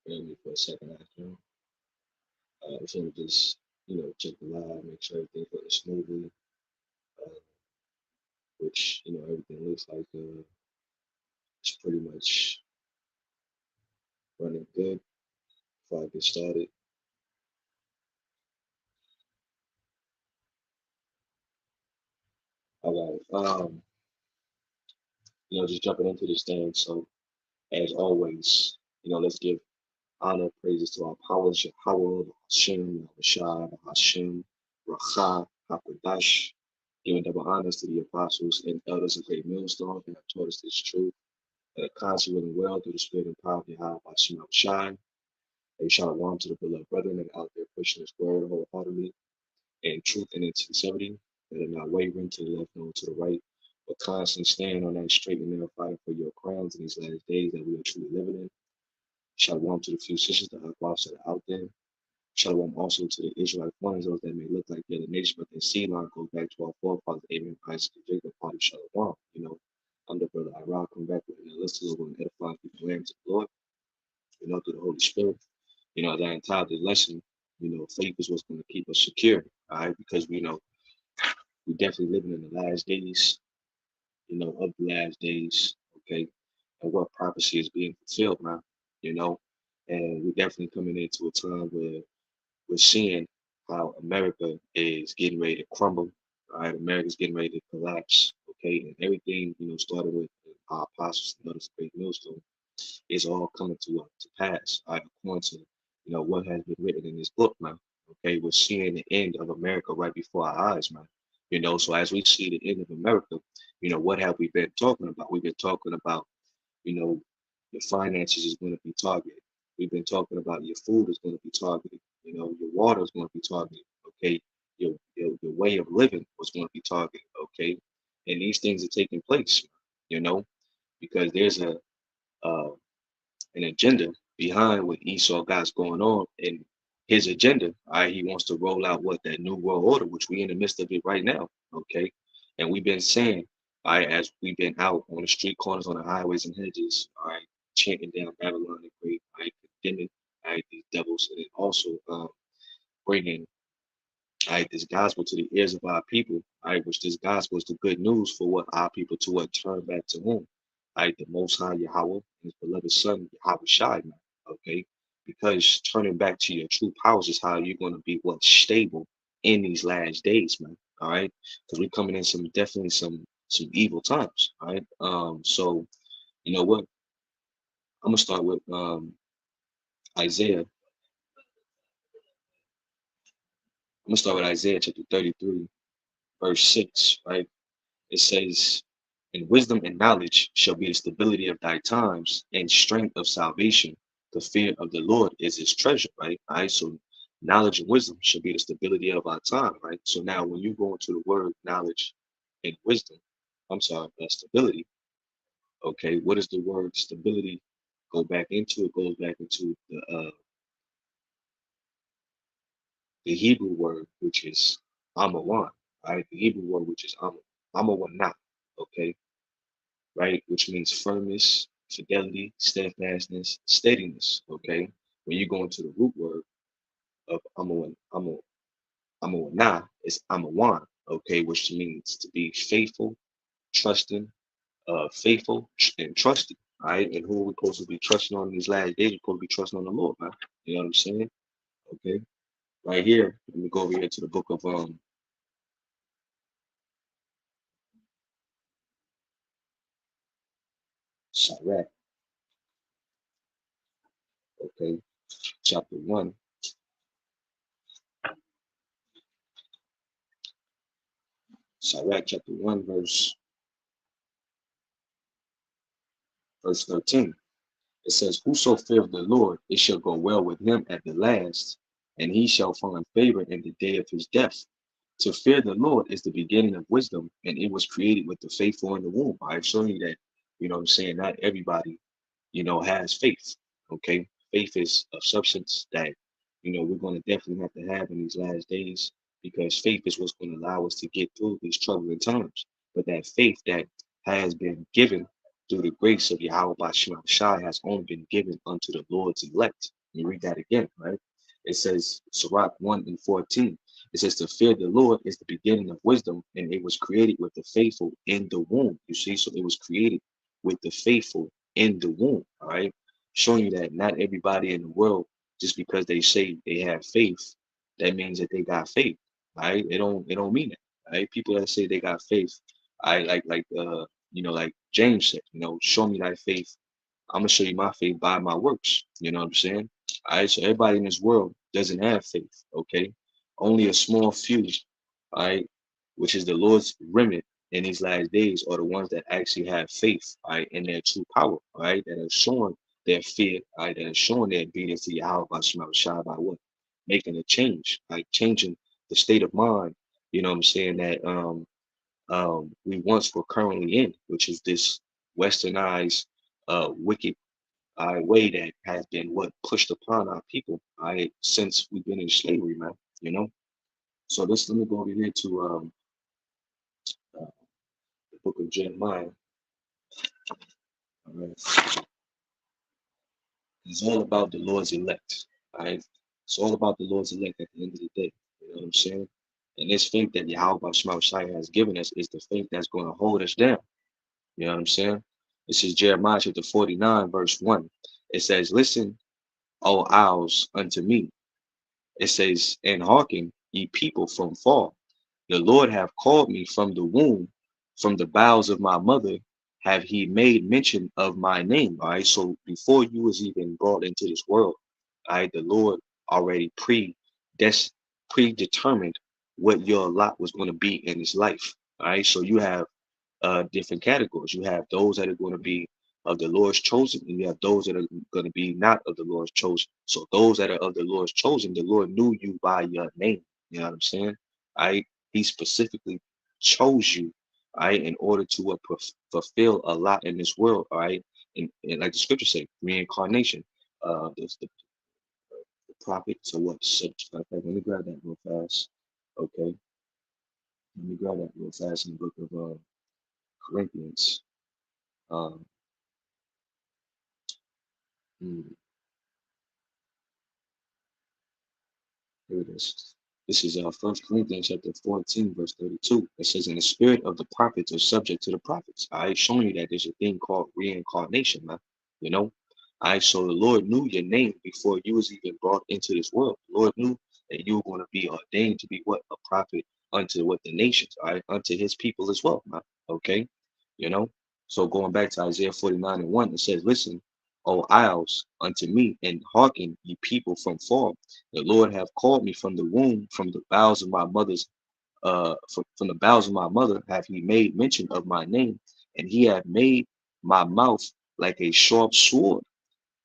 Bear me for a second after. So just, check the live, make sure everything's going smoothly, uh, which, everything looks like it's pretty much running good before I get started. All right. Just jumping into this thing. So as always, let's give honor, praises to our powers, Yahweh, Hashem, Yahushua, Hashem, Racha, Hakodash, giving double honors to the apostles and elders of Great Millstone that have taught us this truth, that are constantly and well through the spirit and power of Yahweh, Hashem, Yahushua. A shalom to the beloved brethren that are out there pushing this word wholeheartedly in truth and in sincerity, that are not wavering to the left nor to the right, but constantly stand on that straight and narrow fighting for your crowns in these last days that we are truly living in. Shalom to the few sisters that are out there. Shalom also to the Israelite ones, those that may look like they're the nation, but their seed line goes back to our forefathers, Abraham, Isaac, and Jacob, party Shalom. I'm the brother Iraq, come back with an list of and edifying people lambs of the Lord, through the Holy Spirit. As I entitled the lesson, faith is what's going to keep us secure, all right? Because we're definitely living in the last days, of the last days, okay? And what prophecy is being fulfilled now, and we're definitely coming into a time where we're seeing how America is getting ready to crumble. All right, America's getting ready to collapse. Okay, and everything started with our apostles and others, great millstone, is all coming to pass. All right, according to what has been written in this book, man. Okay, we're seeing the end of America right before our eyes, man. So as we see the end of America, what have we been talking about? We've been talking about you know, your finances is going to be targeted. We've been talking about your food is going to be targeted. Your water is going to be targeted. Okay, your way of living was going to be targeted. Okay, and these things are taking place. You know, because there's an agenda behind what Esau got's going on, and his agenda. All right, he wants to roll out what that new world order, which we in the midst of it right now. Okay, and we've been saying, all right, as we've been out on the street corners, on the highways and hedges, all right, chanting down Babylon the Great, all right, condemning, all right, these devils, and then also bringing, all right, this gospel to the ears of our people, all right, which this gospel is the good news for what our people to what turn back to whom, all right, the Most High Yahweh and His beloved Son Yahweh Shai, man, okay, because turning back to your true powers is how you're going to be what stable in these last days, man. All right, because we're coming in some evil times. All right, so you know what? I'm gonna start with Isaiah. I'm gonna start with Isaiah chapter 33, verse 6. Right, it says, "And wisdom and knowledge shall be the stability of thy times, and strength of salvation. The fear of the Lord is his treasure," right? All right. So knowledge and wisdom should be the stability of our time, right? So now when you go into the word knowledge and wisdom, I'm sorry, stability, okay, what does the word stability go back into? It goes back into the Hebrew word, which is amawan, right? The Hebrew word, which is amawanah, okay, right? Which means firmness, fidelity, steadfastness, steadiness. Okay. When you go into the root word of Amawana, it's Amawan, okay, which means to be faithful, trusting, faithful and trusting. All right. And who are we supposed to be trusting on these last days? We're supposed to be trusting on the Lord, man. You know what I'm saying? Okay. Right here, let me go over here to the book of Sirach, okay, chapter 1. Sirach chapter 1, verse 13. It says, "Whoso feareth the Lord, it shall go well with him at the last, and he shall find favor in the day of his death." To fear the Lord is the beginning of wisdom, and it was created with the faithful in the womb. I've shown you that, what I'm saying, not everybody, has faith. Okay. Faith is a substance that, we're going to definitely have to have in these last days, because faith is what's going to allow us to get through these troubling times. But that faith that has been given through the grace of Yahweh Bashim Shai has only been given unto the Lord's elect. Let me read that again, right? It says, Sirach 1:14. It says, to fear the Lord is the beginning of wisdom, and it was created with the faithful in the womb. You see, so it was created with the faithful in the womb, all right? Showing you that not everybody in the world, just because they say they have faith, that means that they got faith, right? It don't mean that, right? People that say they got faith, I like James said, show me thy faith. I'm gonna show you my faith by my works. You know what I'm saying? All right, so everybody in this world doesn't have faith, okay? Only a small few, all right, which is the Lord's remnant in these last days, are the ones that actually have faith, all right, in their true power, all right, that are showing their fear, all right, that are showing their obedience to Yahweh by Shema by what? Making a change, like changing the state of mind, you know what I'm saying, that we once were currently in, which is this westernized, wicked way that has been what pushed upon our people since we've been in slavery, man. You know. So let me go over here to uh, the book of Jeremiah. All right. It's all about the Lord's elect. All right. It's all about the Lord's elect at the end of the day. You know what I'm saying? And this faith that Yahweh Shai has given us is the faith that's going to hold us down. You know what I'm saying? This is Jeremiah chapter 49, verse 1. It says, listen, O owls, unto me. It says, and hearken, ye people from far. The Lord have called me from the womb, from the bowels of my mother, have he made mention of my name. All right. So before you was even brought into this world, all right, the Lord already predetermined what your lot was going to be in this life. All right. So you have different categories. You have those that are going to be of the Lord's chosen, and you have those that are going to be not of the Lord's chosen. So those that are of the Lord's chosen, the Lord knew you by your name. You know what I'm saying? I He specifically chose you, in order to fulfill a lot in this world, all right? And like the scripture say, reincarnation. The prophet. So what? Let me grab that real fast. Okay, let me grab that real fast in the book of Corinthians. Um, hmm, Here it is. This is 1 Corinthians chapter 14, verse 32. It says, "In the spirit of the prophets are subject to the prophets." I showing you that there's a thing called reincarnation, man. You know, so the Lord knew your name before you was even brought into this world. The Lord knew that you were going to be ordained to be what? A prophet unto what? The nations, all right, unto his people as well, man. Okay, you know. So going back to Isaiah 49 and 1, it says, "Listen, O isles, unto me, and hearken, ye people from far. The Lord have called me from the womb, from the bowels of my mother's, from the bowels of my mother have he made mention of my name, and he hath made my mouth like a sharp sword.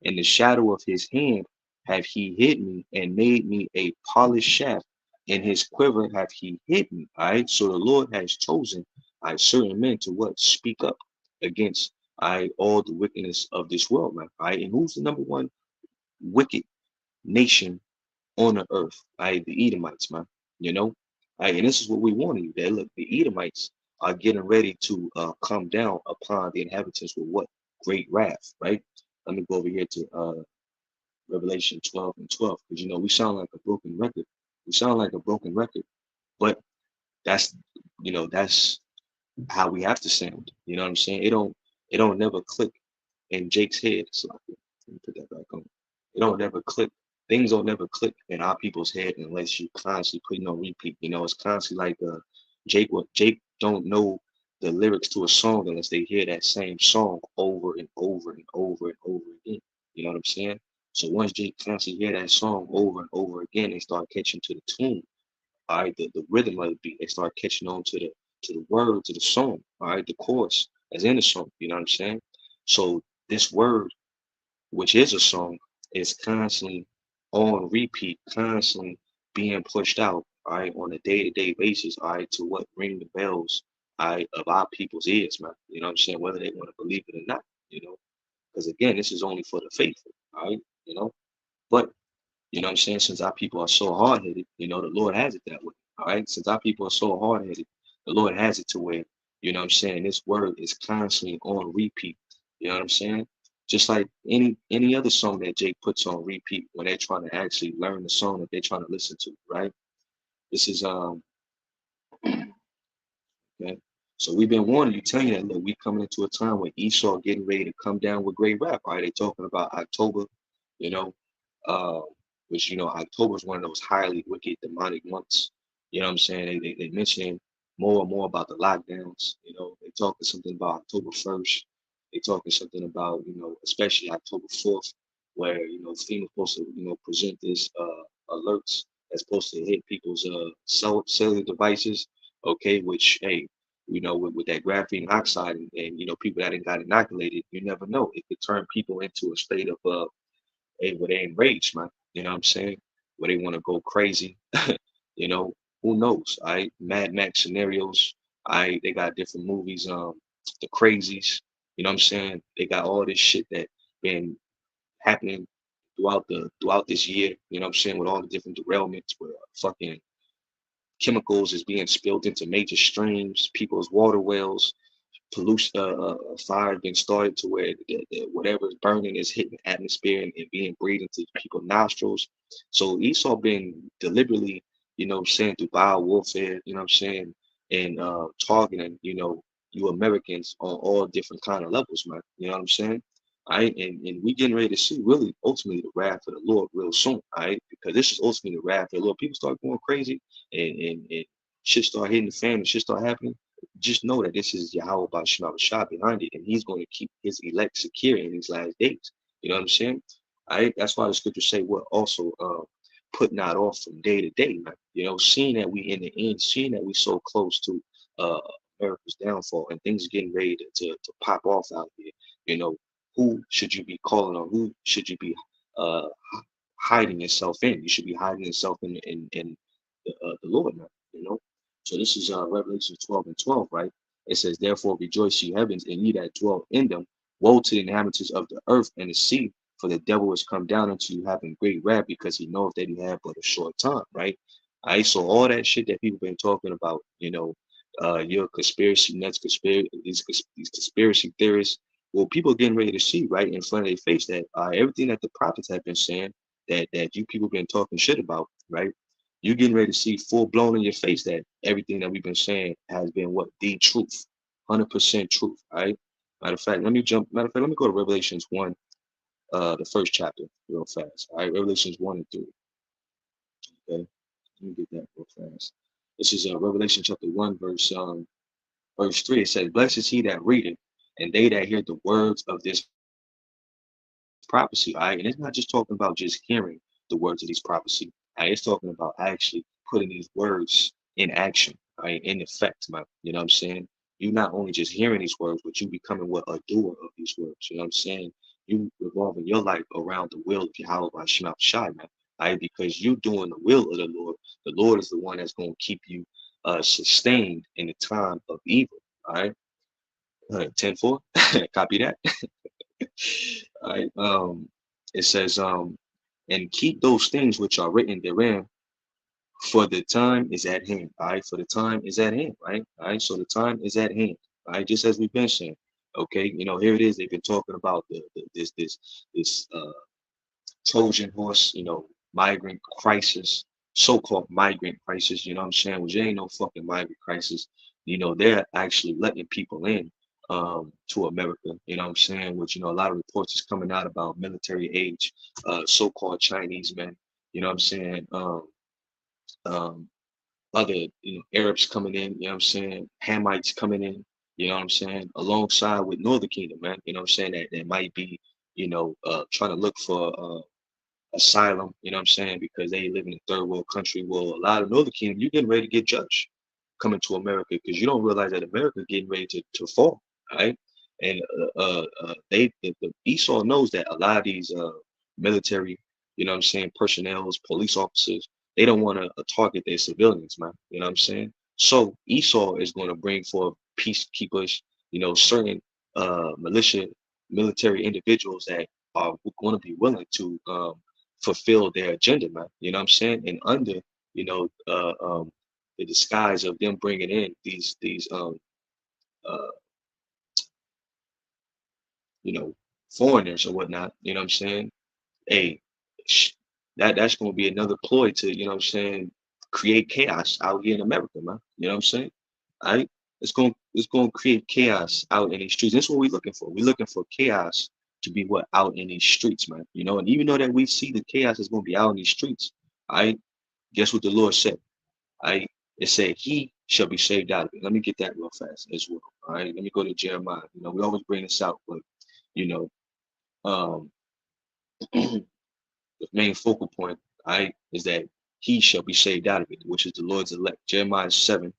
In the shadow of his hand have he hid me, and made me a polished shaft. In his quiver have he hid me." All right. So the Lord has chosen certain men to what? Speak up against all the wickedness of this world, man. All right. And who's the number one wicked nation on the earth? The Edomites, man. You know, and this is what we warn you that look, the Edomites are getting ready to come down upon the inhabitants with what? Great wrath, right? Let me go over here to Revelation 12 and 12, because we sound like a broken record. We sound like a broken record, but that's that's how we have to sound. You know what I'm saying? It don't never click in Jake's head. So let me put that back on. It don't never click. Things don't never click in our people's head unless you constantly putting on repeat. It's constantly like Jake don't know the lyrics to a song unless they hear that same song over and over and over and over again. You know what I'm saying? So once Jake constantly hear that song over and over again, they start catching to the tune, all right, the rhythm of the beat. They start catching on to the words of the song, all right, the chorus that's in the song. You know what I'm saying? So this word, which is a song, is constantly on repeat, constantly being pushed out, all right, on a day-to-day basis, all right, to what? Ring the bells, all right, of our people's ears, man. You know what I'm saying? Whether they want to believe it or not, because again, this is only for the faithful, all right, but you know what I'm saying? Since our people are so hard headed, the Lord has it that way. All right. Since our people are so hard headed, the Lord has it to where, you know what I'm saying, this word is constantly on repeat. You know what I'm saying? Just like any other song that Jake puts on repeat when they're trying to actually learn the song that they're trying to listen to, right? This is okay. So we've been warning you, telling you that look, we coming into a time when Esau getting ready to come down with great rap. Right? They talking about October, you know, uh, which October is one of those highly wicked demonic months. You know what I'm saying? They mentioning more and more about the lockdowns. They talking something about October 1st. They talking something about especially October 4th, where FEMA's supposed to present this alerts that's supposed to hit people's cellular devices. Okay, which hey, with that graphene oxide and people that ain't got inoculated, you never know. It could turn people into a state of where they enraged, man. You know what I'm saying? Where they want to go crazy. you know, who knows? Mad Max scenarios. They got different movies, the crazies, you know what I'm saying? They got all this shit that been happening throughout this year, you know what I'm saying, with all the different derailments where fucking chemicals is being spilled into major streams, people's water wells, pollution, fire being started to where whatever is burning is hitting the atmosphere and being breathed into people's nostrils. So Esau been deliberately, saying through bio warfare, you know what I'm saying, and targeting, you Americans on all different kind of levels, man. You know what I'm saying? All right, and we getting ready to see really ultimately the wrath of the Lord real soon, all right? Because this is ultimately the wrath of the Lord. People start going crazy and shit start hitting the fan and shit start happening. Just know that this is Yahweh Bashima Shah behind it, and he's going to keep his elect secure in these last days. You know what I'm saying? All right, that's why the scriptures say we're also put not off from day to day, man. Seeing that we in the end, seeing that we so close to uh America's downfall and things getting ready to pop off out here, you know, who should you be calling on? Who should you be uh hiding yourself in? You should be hiding yourself in the Lord, man. So this is Revelation 12 and 12, right? It says, therefore rejoice ye heavens, and ye that dwell in them. Woe to the inhabitants of the earth and the sea, for the devil is come down unto you having great wrath, because he knoweth that he had but a short time, right? All right, so all that shit that people been talking about, your conspiracy nuts, these conspiracy theorists, well, people getting ready to see right in front of their face that everything that the prophets have been saying that you people been talking shit about, right? You're getting ready to see full blown in your face that everything that we've been saying has been what the truth, 100% truth. All right. Matter of fact, let me go to Revelations 1, the first chapter, real fast. All right, Revelations 1 and 3. Okay, let me get that real fast. This is Revelation chapter 1, verse 3. It says, blessed is he that readeth, and they that hear the words of this prophecy, all right? And it's not just talking about just hearing the words of these prophecy. All right? It's talking about actually putting these words in action, right? In effect, man. You know what I'm saying? You not only just hearing these words, but you becoming what a doer of these words. You know what I'm saying? You revolving your life around the will of Yahweh by Shema Shai, man. All right? Because you doing the will of the Lord. The Lord is the one that's going to keep you sustained in the time of evil. All right. 10:4. Copy that. All right. It says, and keep those things which are written therein, for the time is at hand. All right. For the time is at hand. Right. All right. So the time is at hand. All right. Just as we've been saying. Okay. Here it is. They've been talking about this Trojan horse, migrant crisis, so-called migrant crisis, you know what I'm saying? Which ain't no fucking migrant crisis. They're actually letting people in to America, you know what I'm saying? Which, a lot of reports is coming out about military age, so-called Chinese men, you know what I'm saying? Um, other, Arabs coming in, you know what I'm saying? Hamites coming in, you know what I'm saying? Alongside with Northern Kingdom, man, you know what I'm saying? That might be, trying to look for asylum, you know what I'm saying? Because they live in a third world country. Well, a lot of Northern Kingdom, you're getting ready to get judged coming to America because you don't realize that America getting ready to fall, right? And the Esau knows that a lot of these military, you know what I'm saying, personnels, police officers, they don't want to target their civilians, man. You know what I'm saying? So Esau is going to bring forth peacekeepers, certain militia, military individuals that are going to be willing to fulfill their agenda, man. You know what I'm saying? And under, you know, uh, um, the disguise of them bringing in these uh, you know, foreigners or whatnot, you know what I'm saying? Hey, sh- that's gonna be another ploy to, you know what I'm saying, create chaos out here in America, man. You know what I'm saying? All right? It's gonna create chaos out in these streets. That's what we're looking for. We're looking for chaos to be what out in these streets, man. You know, and even though that we see the chaos is gonna be out in these streets, all right, guess what the Lord said? I It said he shall be saved out of it. Let me get that real fast as well. All right, let me go to Jeremiah. You know, we always bring this out, but you know, um, the main focal point, all right, is that he shall be saved out of it, which is the Lord's elect. Jeremiah 7,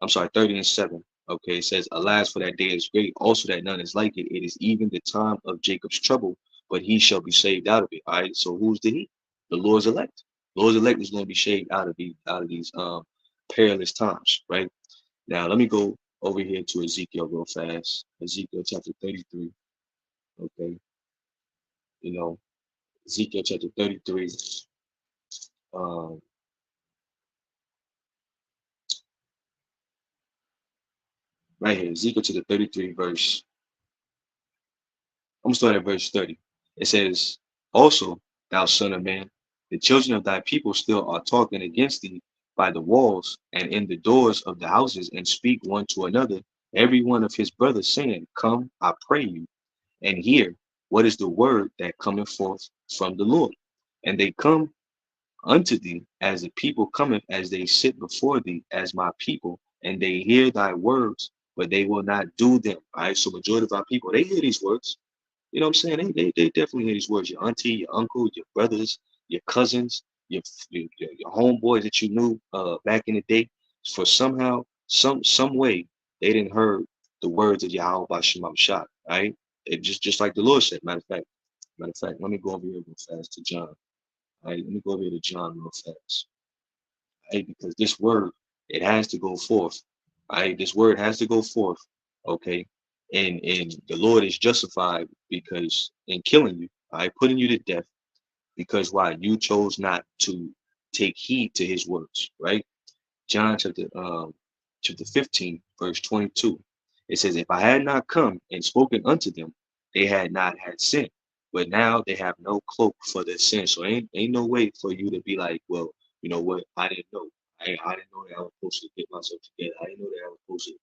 I'm sorry, 30 and 7. Okay, it says, alas, for that day is great, also that none is like it. It is even the time of Jacob's trouble, but he shall be saved out of it. All right, so who's the he? The Lord's elect. Lord's elect is going to be saved out of these perilous times, right? Now, let me go over here to Ezekiel real fast. Ezekiel chapter 33. Okay. You know, Ezekiel chapter 33. Um, right here, Ezekiel chapter 33, verse. I'm going to start at verse 30. It says, also, thou son of man, the children of thy people still are talking against thee by the walls and in the doors of the houses, and speak one to another, every one of his brothers, saying, come, I pray you, and hear what is the word that cometh forth from the Lord. And they come unto thee as the people cometh, as they sit before thee as my people, and they hear thy words, but they will not do them. All right, so majority of our people, they hear these words. You know what I'm saying? They definitely hear these words. Your auntie, your uncle, your brothers, your cousins, your homeboys that you knew back in the day. For somehow, some way, they didn't heard the words of Yahweh Bashim Shah. Right? It just like the Lord said. Matter of fact, let me go over here real fast to John. All right, let me go over here to John real fast. Right? Because this word, it has to go forth. Right? This word has to go forth. Okay. And the Lord is justified because in killing you, I putting you to death because why? You chose not to take heed to his words, right? John chapter 15, verse 22. It says, if I had not come and spoken unto them, they had not had sin. But now they have no cloak for their sin. So ain't no way for you to be like, well, you know what? I didn't know. I didn't know that I was supposed to get myself together. I didn't know that I was supposed to,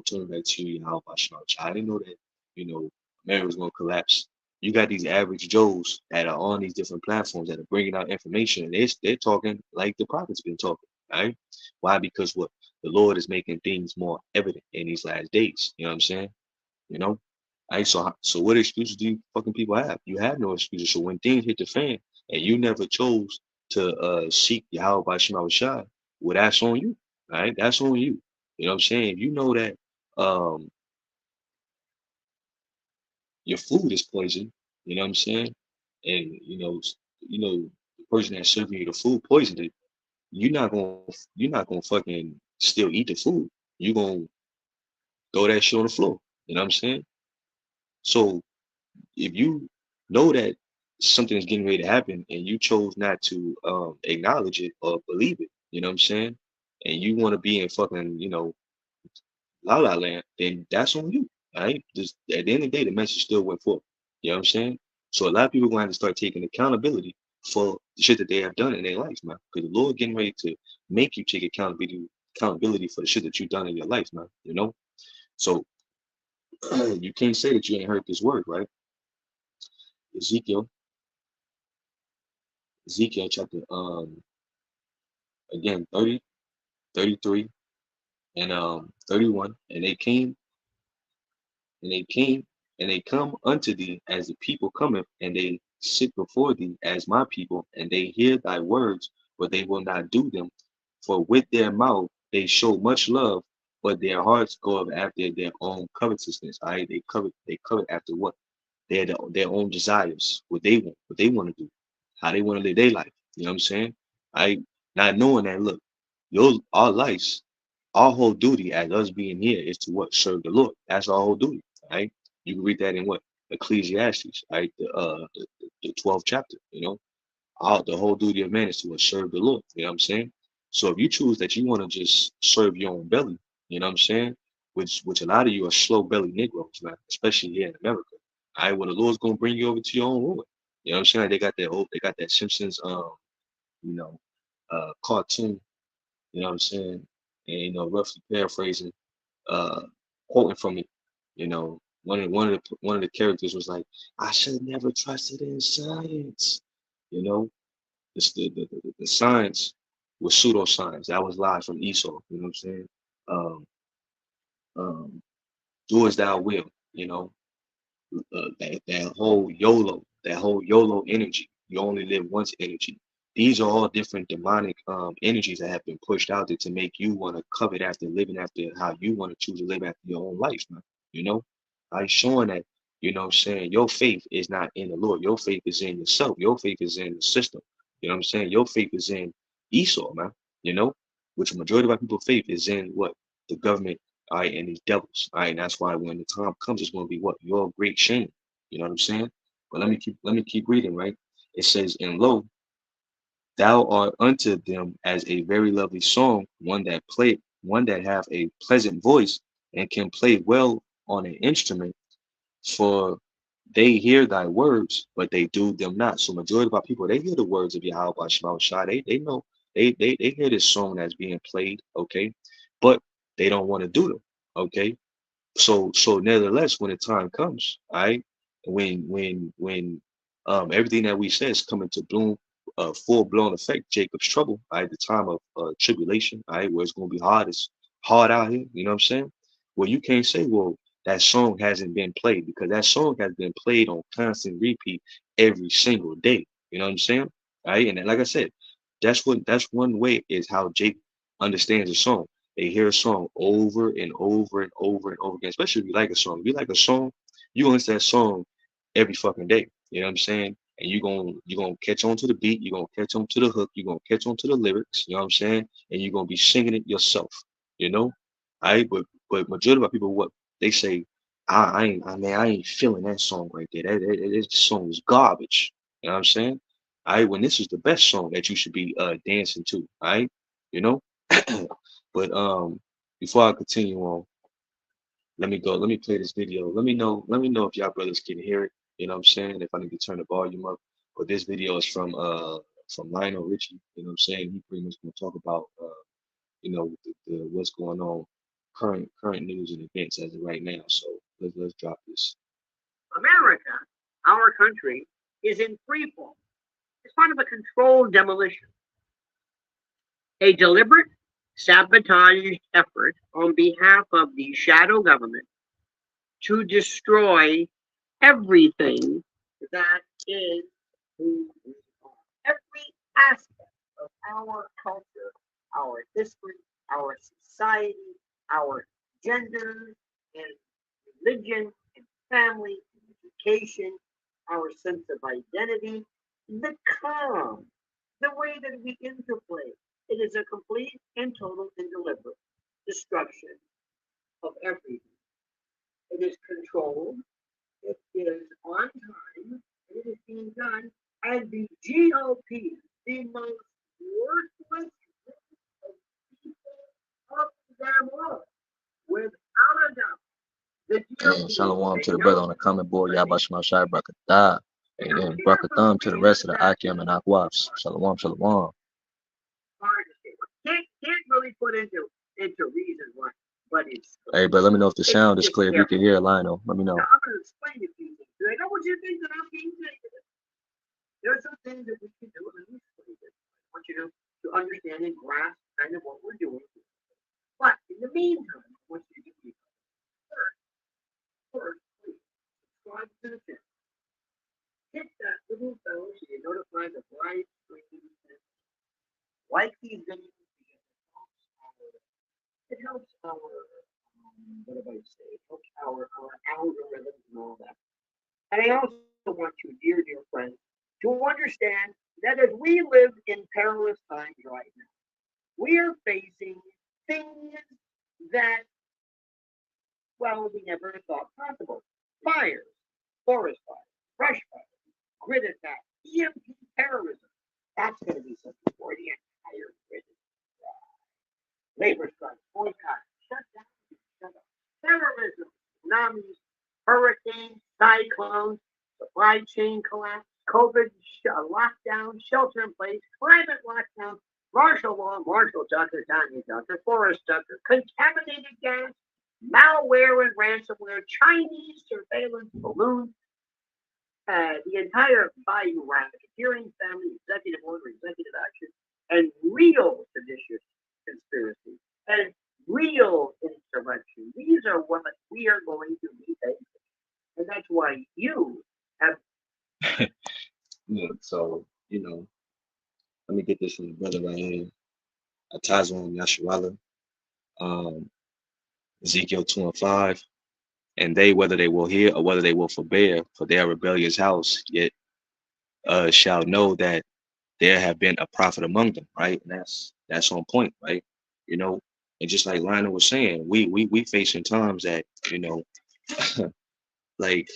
turn back to you. How about I didn't know that, America was gonna collapse. You got these average Joes that are on these different platforms that are bringing out information, and they're talking like the prophets been talking, right? Why? Because what the Lord is making things more evident in these last days. You know what I'm saying? You know? All right, so what excuses do you fucking people have? You have no excuses. So when things hit the fan and you never chose to seek Yahweh by Shema Shai, well, that's on you. All right, that's on you. You know what I'm saying? If you know that um your food is poison, you know what I'm saying? And the person that's serving you the food poisoned it, you're not gonna fucking still eat the food. You're gonna throw that shit on the floor. You know what I'm saying? So if you know that something is getting ready to happen and you chose not to acknowledge it or believe it, you know what I'm saying? And you want to be in fucking, la la land, then that's on you. All right. Just at the end of the day, the message still went forth. You know what I'm saying? So a lot of people are going to have to start taking accountability for the shit that they have done in their life, man. Because the Lord getting ready to make you take accountability for the shit that you've done in your life, man. You know? So you can't say that you ain't heard this word, right? Ezekiel, Ezekiel chapter again 30, 33, and 31. And they came and they come unto thee as the people cometh, and they sit before thee as my people, and they hear thy words, but they will not do them. For with their mouth they show much love, but their hearts go up after their own covetousness. They covet after what? Their own desires, what they want to do, how they want to live their life. You know what I'm saying? I Not knowing that, look, our lives, our whole duty as us being here is to what? Serve the Lord. That's our whole duty. Right? You can read that in what? Ecclesiastes, right? The 12th chapter, the whole duty of man is to serve the Lord. You know what I'm saying? So if you choose that you want to just serve your own belly, you know what I'm saying? Which a lot of you are slow belly Negroes, man, especially here in America. All right, well, the Lord's gonna bring you over to your own ruin. You know what I'm saying? Like they got that Simpsons you know, cartoon, you know what I'm saying? And roughly paraphrasing, uh quoting from it, one of the characters was like, I should have never trusted in science. You know, the science was pseudoscience. That was lies from Esau, you know what I'm saying? Um, um, do as thou will, you know, that whole YOLO energy. You only live once energy. These are all different demonic energies that have been pushed out there to make you want to covet after living after how you want to choose to live after your own life, man. You know, I showing that, what I'm saying, your faith is not in the Lord. Your faith is in yourself. Your faith is in the system. You know what I'm saying? Your faith is in Esau, man. You know, which a majority of our people's faith is in what? The government, all right, and these devils. All right, and that's why when the time comes, it's going to be what? Your great shame. You know what I'm saying? But let me keep reading, right? It says, and lo, thou art unto them as a very lovely song, one that have a pleasant voice and can play well on an instrument, for they hear thy words, but they do them not. So majority of our people, they hear the words of Yahweh Shema Shai. They know they hear this song that's being played, okay, but they don't want to do them, okay. So nevertheless, when the time comes, all right, when everything that we said is coming to bloom, full blown effect, Jacob's trouble, all right, the time of tribulation, all right, where it's gonna be hard, it's hard out here, you know what I'm saying? Well, you can't say, well, that song hasn't been played, because that song has been played on constant repeat every single day. You know what I'm saying? All right, and then, like I said, that's one way is how Jake understands a song. They hear a song over and over and over and over again, especially if you like a song. If you like a song, you gonna listen to that song every fucking day. You know what I'm saying? And you're gonna catch on to the beat, you're gonna catch on to the hook, you're gonna catch on to the lyrics, you know what I'm saying? And you're gonna be singing it yourself, you know? All right, but majority of our people, what they say, I ain't feeling that song right there. That song is garbage. You know what I'm saying? All right, when this is the best song that you should be dancing to, all right, you know. But before I continue on, let me go. Let me play this video. Let me know. Let me know if y'all brothers can hear it. You know what I'm saying? If I need to turn the volume up. But this video is from Lionel Richie. You know what I'm saying? He pretty much gonna talk about the what's going on, current news and events as of right now. So let's drop this. America, our country, is in free fall. It's part of a controlled demolition, a deliberate sabotaged effort on behalf of the shadow government to destroy everything that is who we are. Every aspect of our culture, our history, our society, our gender and religion and family and education, our sense of identity, the calm, the way that we interplay. It is a complete and total and deliberate destruction of everything. It is controlled, it is on time, and it is being done as the GOP, the most worthless group of people of them all, without a doubt. The And GOP, shalom they to the brother know on the comment board. what they Yabashima Shai Brakatah. And then Brakatham to the rest of the Akim and Akwabs. Shalom, shalom. hard to say. Can't really put into reason why, but Hey, but let me know if the it's sound is just clear. If you can hear Lionel, let me know. Now I'm going to explain a few things. I don't want you to think that I'm being negative. There are some things that we can do in this way. I want you to understand and grasp kind of what we're doing. But in the meantime, I want you to do first, please subscribe to the channel. Hit that little bell so you're notified of live streams. Like these videos because it helps our what do I say? It helps our algorithms and all that. And I also want you, dear friends, to understand that as we live in perilous times right now, we are facing things that, well, we never thought possible. Fires, forest fires, brush fires, grid attacks, EMP terrorism. That's going to be something for the entire grid. Labor strikes, boycott, shut down, shut up. Terrorism, tsunamis, hurricanes, cyclones, supply chain collapse, COVID lockdown, shelter in place, climate lockdown, martial law, Marshall Tucker, Tanya Tucker, Forrest Tucker, contaminated gas, malware and ransomware, Chinese surveillance balloons, the entire Bayou racketeering family, executive order, executive action, and real seditious conspiracy, and real insurrection. These are what we are going to be facing. And that's why you have. Yeah, so, let me get this from the brother right here. Atazwan Yasharala, um, Ezekiel 2 and 5. And they, whether they will hear or whether they will forbear for their rebellious house, yet shall know that there have been a prophet among them, right? And that's on point, right? You know, and just like Lionel was saying, we facing times that, like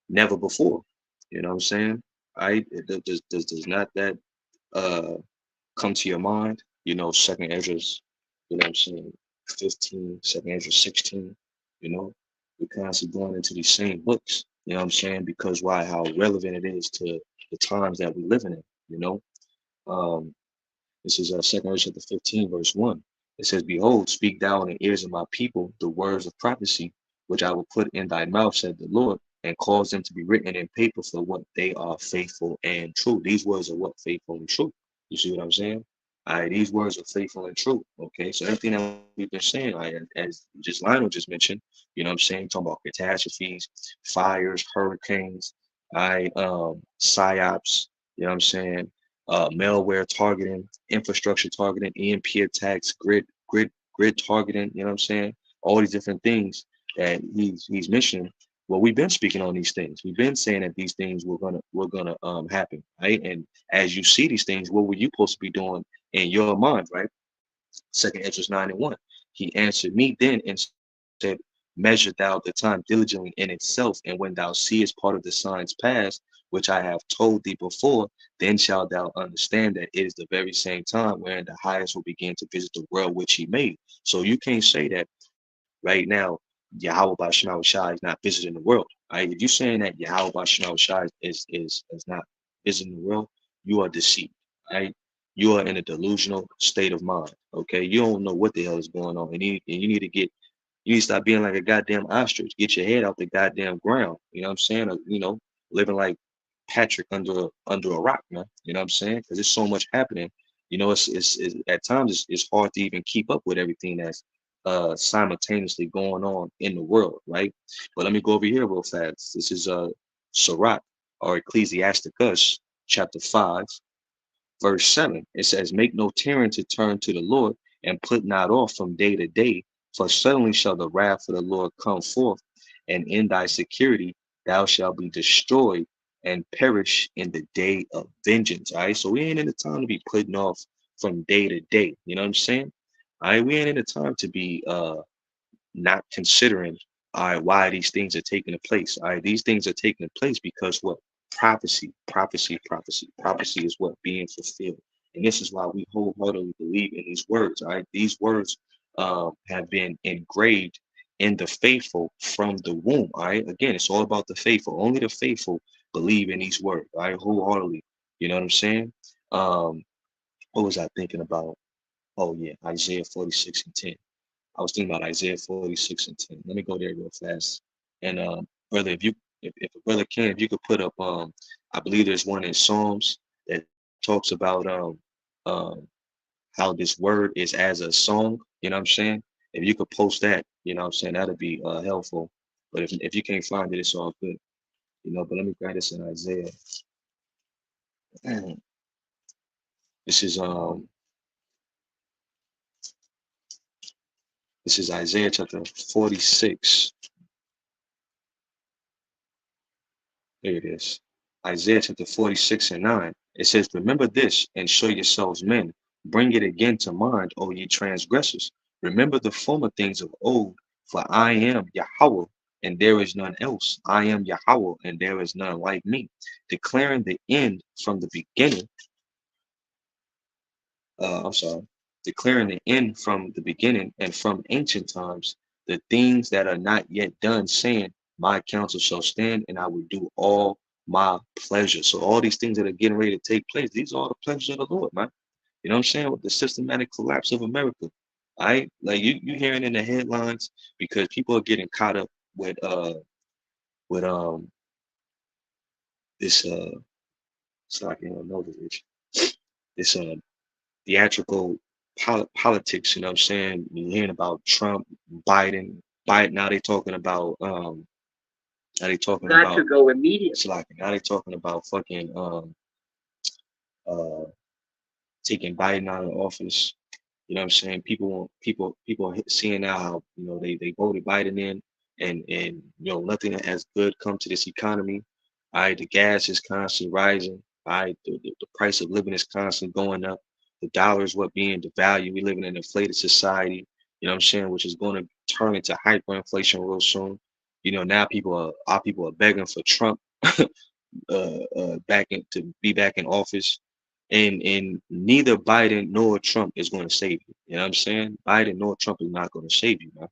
never before. You know what I'm saying? Right? Does not that uh come to your mind? Second Ezra's, what I'm saying, 15, second Ezra 16, you know, we're constantly going into these same books, what I'm saying? Because why? How relevant it is to the times that we're living in, you know. Um, this is Second Ezra chapter 15, verse 1. It says, Behold, speak thou in the ears of my people the words of prophecy, which I will put in thy mouth, said the Lord, and cause them to be written in paper for what they are faithful and true. These words are what faithful and true. You see what I'm saying? All right, these words are faithful and true. Okay, so everything that we've been saying, as just Lionel just mentioned, what I'm saying, talking about catastrophes, fires, hurricanes, psyops, what I'm saying, malware targeting, infrastructure targeting, EMP attacks, grid targeting, you know what I'm saying? All these different things that he's mentioning. Well, we've been speaking on these things. We've been saying that these things were gonna happen, right? And as you see these things, what were you supposed to be doing in your mind, right? Second Ezra 9 and 1. He answered me then and said, Measure thou the time diligently in itself, and when thou seest part of the signs past, which I have told thee before, then shalt thou understand that it is the very same time wherein the highest will begin to visit the world which he made. So you can't say that right now Yahweh Bashar Shai is not visiting the world. Right? If you're saying that Yahweh Bashar Shai is not visiting the world, you are deceived. Right? You are in a delusional state of mind. Okay, you don't know what the hell is going on, and you need to stop being like a goddamn ostrich. Get your head out the goddamn ground. You know what I'm saying? Or, living like Patrick under a rock, man. You know what I'm saying? Because there's so much happening. It's at times it's hard to even keep up with everything that's simultaneously going on in the world, right? But let me go over here real fast. This is Sirach or Ecclesiasticus chapter 5 verse 7. It says, Make no terror to turn to the Lord, and put not off from day to day, for suddenly shall the wrath of the Lord come forth, and in thy security thou shalt be destroyed and perish in the day of vengeance. All right, so we ain't in the time to be putting off from day to day. You know what I'm saying? All right, we ain't in the time to be not considering, all right, why these things are taking place. All right, these things are taking place because what? Prophecy is what? Being fulfilled. And this is why we wholeheartedly believe in these words. All right, these words have been engraved in the faithful from the womb. All right, again, it's all about the faithful. Only the faithful believe in these words. All right, wholeheartedly. You know what I'm saying? Um, what was I thinking about? Oh yeah, Isaiah 46 and 10. I was thinking about Isaiah 46 and 10. Let me go there real fast. And brother, if a brother can, if you could put up I believe there's one in Psalms that talks about um how this word is as a song, you know what I'm saying? If you could post that, you know what I'm saying, that'd be helpful. But if you can't find it, it's all good. But let me grab this in Isaiah. This is Isaiah chapter 46. There it is. Isaiah chapter 46 and 9. It says, Remember this and show yourselves men. Bring it again to mind, O ye transgressors. Remember the former things of old, for I am Yahweh, and there is none else. I am Yahweh, and there is none like me. Declaring the end from the beginning. I'm sorry. Declaring the end from the beginning and from ancient times, the things that are not yet done, saying, my counsel shall stand, and I will do all my pleasure. So all these things that are getting ready to take place, these are all the pleasures of the Lord, man. You know what I'm saying? With the systematic collapse of America. I like you hearing in the headlines because people are getting caught up with this so I can know this theatrical politics, you know what I'm saying? You're hearing about Trump, Biden, now they talking about now they talking Got to about go immediately. it's like now they talking about fucking uh taking Biden out of office. You know what I'm saying? People are seeing now how they voted Biden in, and nothing has good come to this economy. All right, the gas is constantly rising. All right, the price of living is constantly going up. The dollar is what being devalued. We live in an inflated society. You know what I'm saying? Which is going to turn into hyperinflation real soon. Now our people are begging for Trump to be back in office, and neither Biden nor Trump is going to save you. You know what I'm saying? Biden nor Trump is not going to save you, man.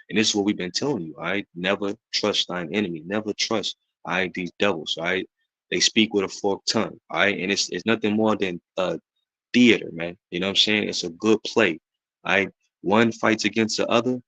And this is what we've been telling you. All right, never trust thine enemy. Never trust. All right, these devils. All right, they speak with a forked tongue. All right, and it's nothing more than theater, man. You know what I'm saying? It's a good play. All right. One fights against the other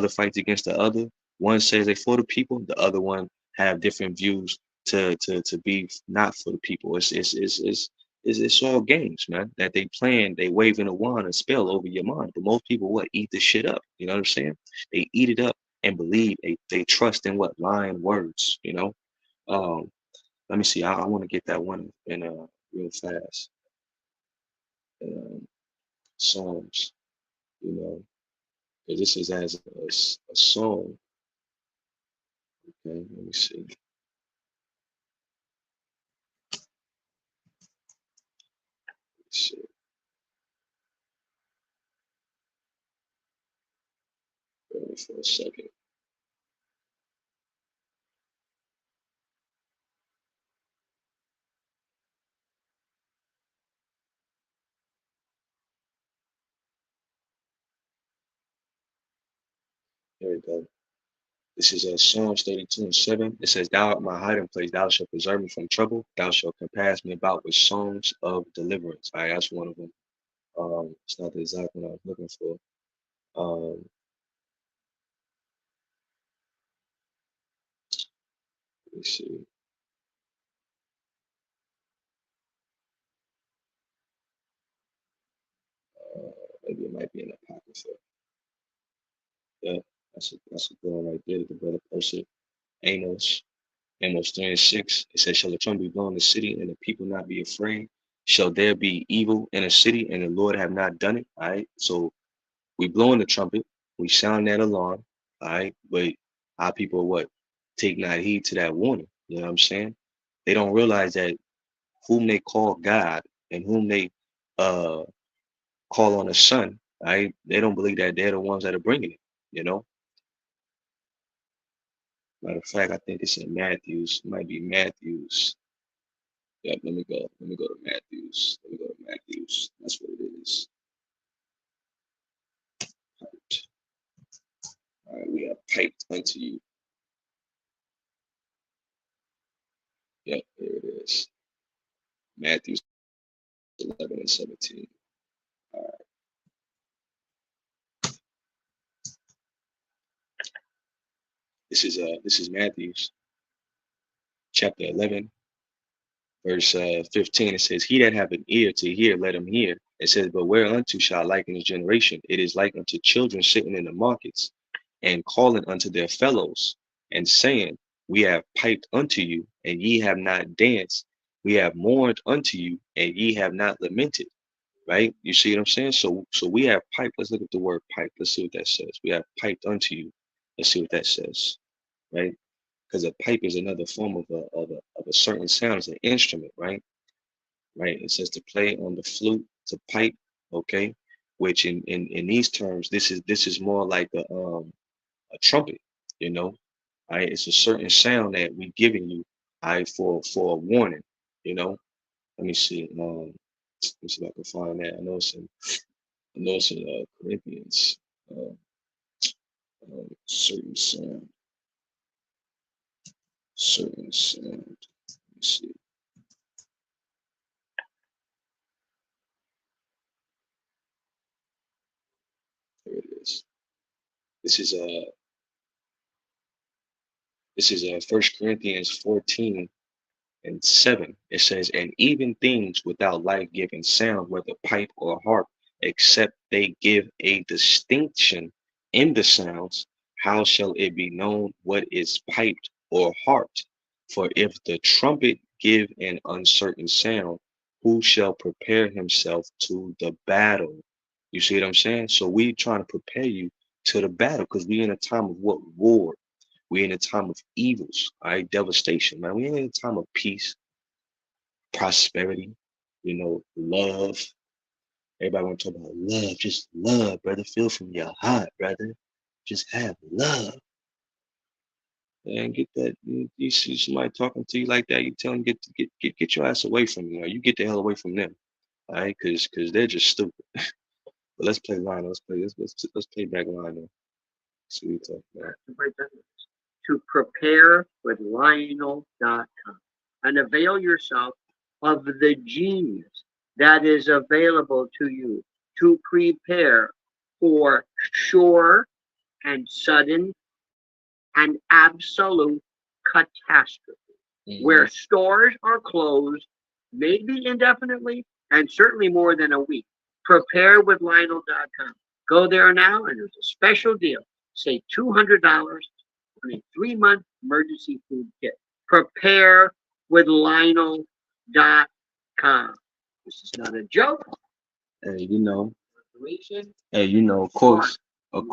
fights against the other. One says they for the people, the other one have different views to be not for the people. It's all games, man. That they playing, they waving a wand and spell over your mind. But most people eat this shit up. You know what I'm saying? They eat it up and believe they trust in lying words. Um, let me see. I want to get that one in real fast. Um, Psalms, you know, 'cause this is as a song. Okay, let me see. Let's see. Wait me for a second. There we go. This is Psalms 32:7. It says, "Thou art my hiding place. Thou shalt preserve me from trouble. Thou shalt compass me about with songs of deliverance." All right, that's one of them. It's not the exact one I was looking for. Um, let me see. Uh, Maybe it might be in the Apocrypha. Yeah, that's a good one right there. The brother posted Amos. Amos 3:6, it says, "Shall the trumpet be blown in the city, and the people not be afraid? Shall there be evil in a city, and the Lord have not done it?" All right. So we blowing the trumpet, we sound that alarm. All right. But our people take not heed to that warning. You know what I'm saying? They don't realize that whom they call God and whom they uh call on the Son, right? They don't believe that they're the ones that are bringing it. You know. Matter of fact, I think it's in Matthew's. It might be Matthew's. Yep, let me go. Let me go to Matthews. Let me go to Matthews. That's what it is. Piped. All right, we have piped unto you. Yep, there it is. Matthews 11:17. All right, this is Matthews chapter 11, verse 15. It says, "He that have an ear to hear, let him hear." It says, "But whereunto shall I liken this generation? It is like unto children sitting in the markets and calling unto their fellows and saying, We have piped unto you, and ye have not danced. We have mourned unto you, and ye have not lamented." Right? You see what I'm saying? So we have piped. Let's look at the word pipe. Let's see what that says. We have piped unto you. Let's see what that says. Right? Because a pipe is another form of a certain sound. It's an instrument, right? Right. It says to play on the flute, to pipe, okay? Which in these terms, this is more like a trumpet, you know. All right, it's a certain sound that we giving you, all right, for a warning, you know. Let me see. Let me see if I can find that. I know it's in Corinthians. Uh, certain sound. Certain sound. Let's see. Here it is. This is First Corinthians 14:7. It says, and even things without life-giving sound, whether pipe or harp, except they give a distinction in the sounds, how shall it be known what is piped or harped? For if the trumpet give an uncertain sound, who shall prepare himself to the battle? You see what I'm saying? So we trying to prepare you to the battle because we in a time of what? War. We're in a time of evils, all right, devastation, man. We're in a time of peace, prosperity, love. Everybody want to talk about love, just love, brother. Feel from your heart, brother. Just have love. And get that. You see somebody talking to you like that, you tell them get your ass away from me. Or you get the hell away from them, all right? Because they're just stupid. But let's play line. Let's play back line. See what we talk about. To prepare with Lionel.com and avail yourself of the genius that is available to you to prepare for sure and sudden and absolute catastrophe, where stores are closed, maybe indefinitely, and certainly more than a week. Prepare with Lionel.com. Go there now, and there's a special deal. Save $200 on a 3-month emergency food kit. Prepare with Lionel.com. This is not a joke. Hey, of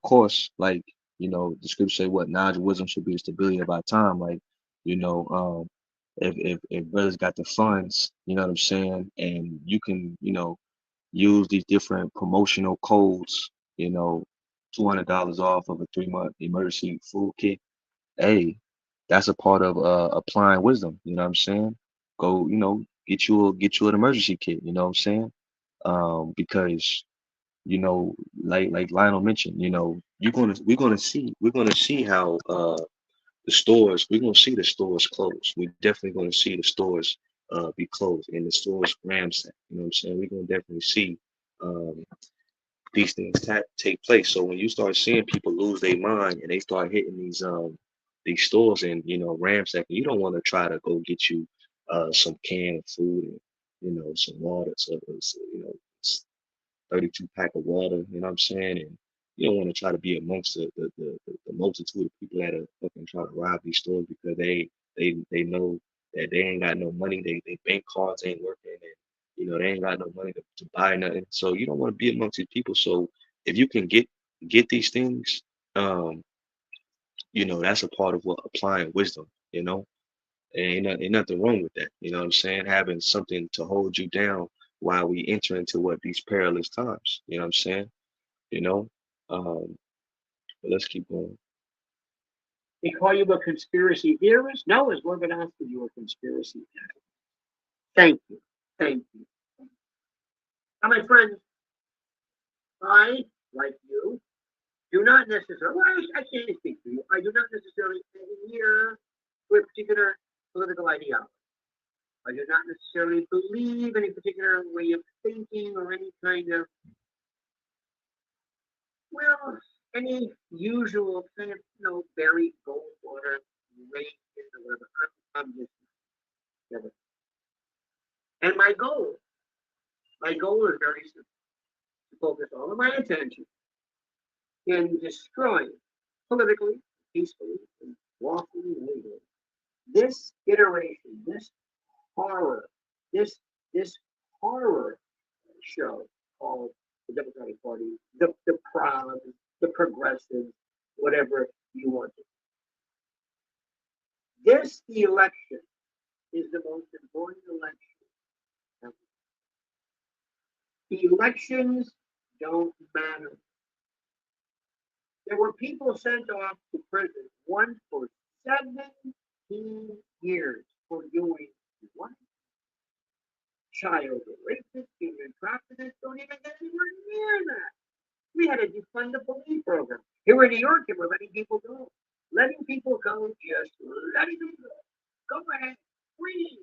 course, like, the scripture say what knowledge and wisdom should be the stability of our time. Like, if brothers got the funds, you know what I'm saying, and you can, use these different promotional codes, $200 off of a 3-month emergency food kit. Hey, that's a part of applying wisdom. You know what I'm saying? Go, get you an emergency kit. You know what I'm saying? Because like Lionel mentioned, we're gonna see how we're gonna see the stores close. We're definitely gonna see the stores be closed and the stores ramsacked. You know what I'm saying? We're gonna definitely see um these things take place. So when you start seeing people lose their mind and they start hitting these stores and ransacking, you don't want to try to go get you some canned food and some water. So it's 32 pack of water, you know what I'm saying? And you don't want to try to be amongst the multitude of people that are fucking trying to rob these stores because they know that they ain't got no money, they bank cards ain't working, and they ain't got no money to buy nothing. So you don't want to be amongst these people. So if you can get these things, um, that's a part of what applying wisdom, ain't nothing wrong with that. You know what I'm saying? Having something to hold you down while we enter into what these perilous times. You know what I'm saying? You know? But let's keep going. They call you a conspiracy theorist? No, it's more than asking you a conspiracy theorist. Thank you. Thank you. Now, my friends, I, like you, do not necessarily, well, I can't speak for you, I do not necessarily adhere to a particular political ideology. I do not necessarily believe any particular way of thinking or any kind of, well, any usual kind of, buried gold water, rain, or whatever. I'm just never. And my goal is very simple: to focus all of my attention in destroying politically, peacefully, and lawfully, legally this iteration, horror, this this horror show called the Democratic Party, the proud, the progressive, whatever you want to. This election is the most important election ever. Elections don't matter. There were people sent off to prison, one for 17 years for doing what? Child rapists, human traffickers, don't even get anywhere near that. We had a defund the police program. Here in New York, they were letting people go. letting people go, just letting them go. Go ahead, free.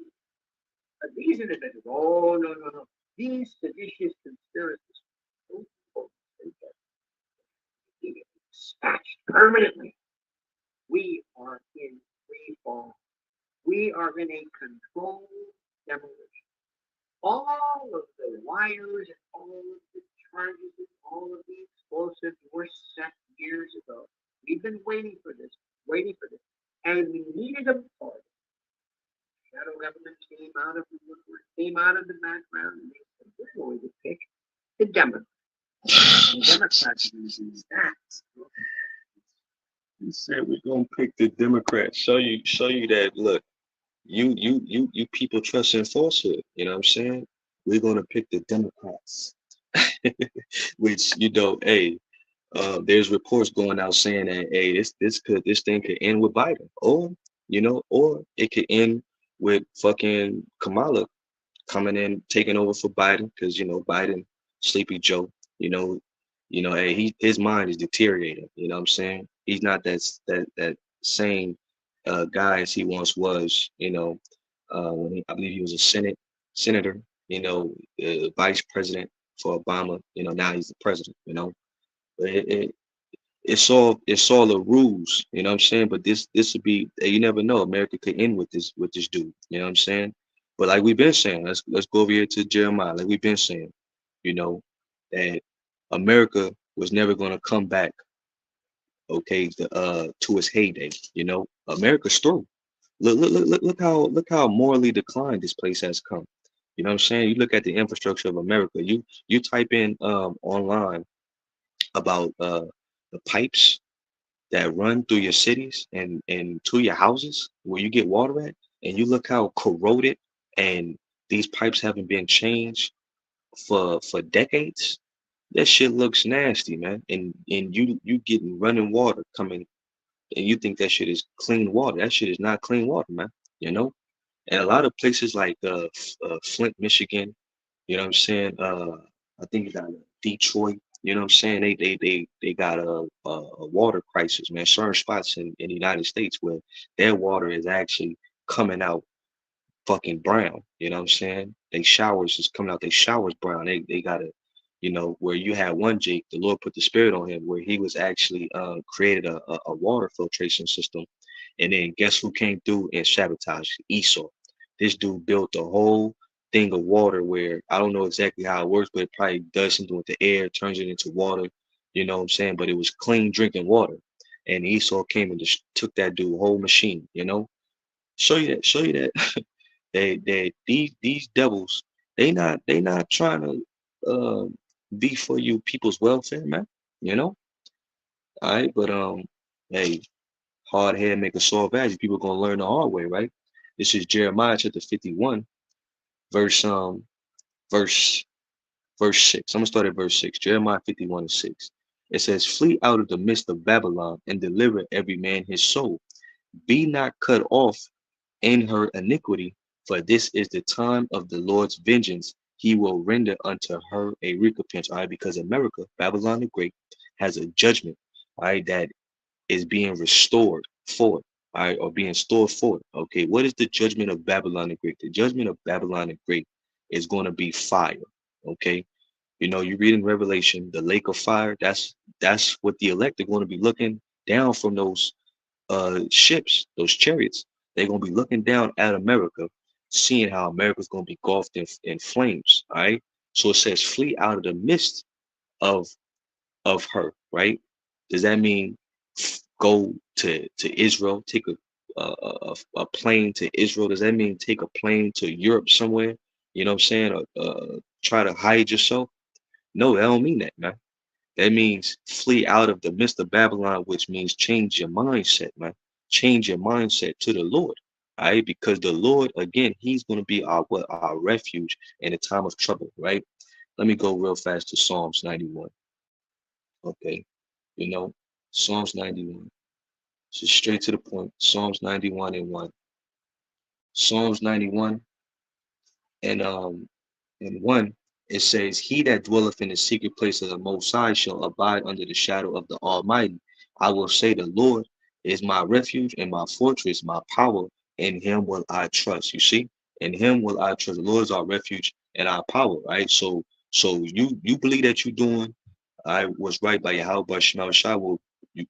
But these individuals, oh no, no, no. These seditious conspiracists, those people think that they get dispatched permanently. We are in free fall. We are in a controlled demolition. All of the wires and all of the charges and all of the explosives were set years ago. We've been waiting for this, and we needed them for it. Shadow government came out of the woodwork, came out of the background, and they said, we're going to pick the Democrats. The Democrats are going to do that. He said we're gonna pick the Democrats. Show you that look, you people trust in falsehood. You know what I'm saying? We're gonna pick the Democrats. Which, hey, there's reports going out saying that hey, this thing could end with Biden, or it could end with fucking Kamala coming in, taking over for Biden, because Biden, Sleepy Joe, you know, hey, his mind is deteriorating. You know what I'm saying? He's not that same guy as he once was. I believe he was a senator. Vice president for Obama. Now he's the president. But it's all the rules, you know what I'm saying? But this would be, you never know. America could end with this dude, you know what I'm saying? But like we've been saying, let's go over here to Jeremiah. Like we've been saying, you know, that America was never gonna come back, okay, to its heyday. America's through. Look how morally declined this place has come. You know what I'm saying? You look at the infrastructure of America. You type in online about the pipes that run through your cities and to your houses where you get water at, and you look how corroded and these pipes haven't been changed for decades. That shit looks nasty, man. And you getting running water coming, and you think that shit is clean water. That shit is not clean water, man. You know? And a lot of places like Flint, Michigan, you know what I'm saying? I think you got Detroit. You know what I'm saying? They got a water crisis, man. Certain spots in the United States where their water is actually coming out fucking brown. You know what I'm saying? They showers is coming out. They showers brown. They got a, where you had one Jake, the Lord put the spirit on him, where he was actually created a water filtration system, and then guess who came through and sabotaged? Esau. This dude built a whole thing of water where I don't know exactly how it works, but it probably does something with the air, turns it into water. You know what I'm saying? But it was clean drinking water, and Esau came and just took that dude whole machine. Show you that these devils, they not trying to be for you people's welfare, man. You know, all right, but hey, hard head make a sore value. People gonna learn the hard way, right? This is Jeremiah chapter 51, verse verse verse 6. I'm gonna start at verse 6. Jeremiah 51 and 6. It says, "Flee out of the midst of Babylon and deliver every man his soul. Be not cut off in her iniquity, for this is the time of the Lord's vengeance. He will render unto her a recompense." All right, because America, Babylon the Great, has a judgment, all right, that is being restored for it, all right, or being stored for it. Okay, what is the judgment of Babylon the Great? The judgment of Babylon the Great is going to be fire. Okay, you read in Revelation, the lake of fire. That's what the elect are going to be looking down from those ships, those chariots. They're gonna be looking down at America, seeing how America's gonna be engulfed in flames. All right. So it says, flee out of the midst of her. Right. Does that mean go to Israel? Take a plane to Israel? Does that mean take a plane to Europe somewhere? You know what I'm saying? Try to hide yourself? No, that don't mean that, man. That means flee out of the midst of Babylon, which means change your mindset, man. Change your mindset to the Lord. All right, because the Lord, again, He's going to be our refuge in a time of trouble, right? Let me go real fast to Psalms 91. Okay, you know, Psalms 91. Just straight to the point. Psalms 91 and 1. Psalms 91 and 1, it says, "He that dwelleth in the secret place of the Most High shall abide under the shadow of the Almighty. I will say the Lord is my refuge and my fortress, my power. In him will I trust. You see, in him will I trust. The Lord is our refuge and our power, right? So you believe that you're doing I was right by Yahweh by Shema Shai. Well, you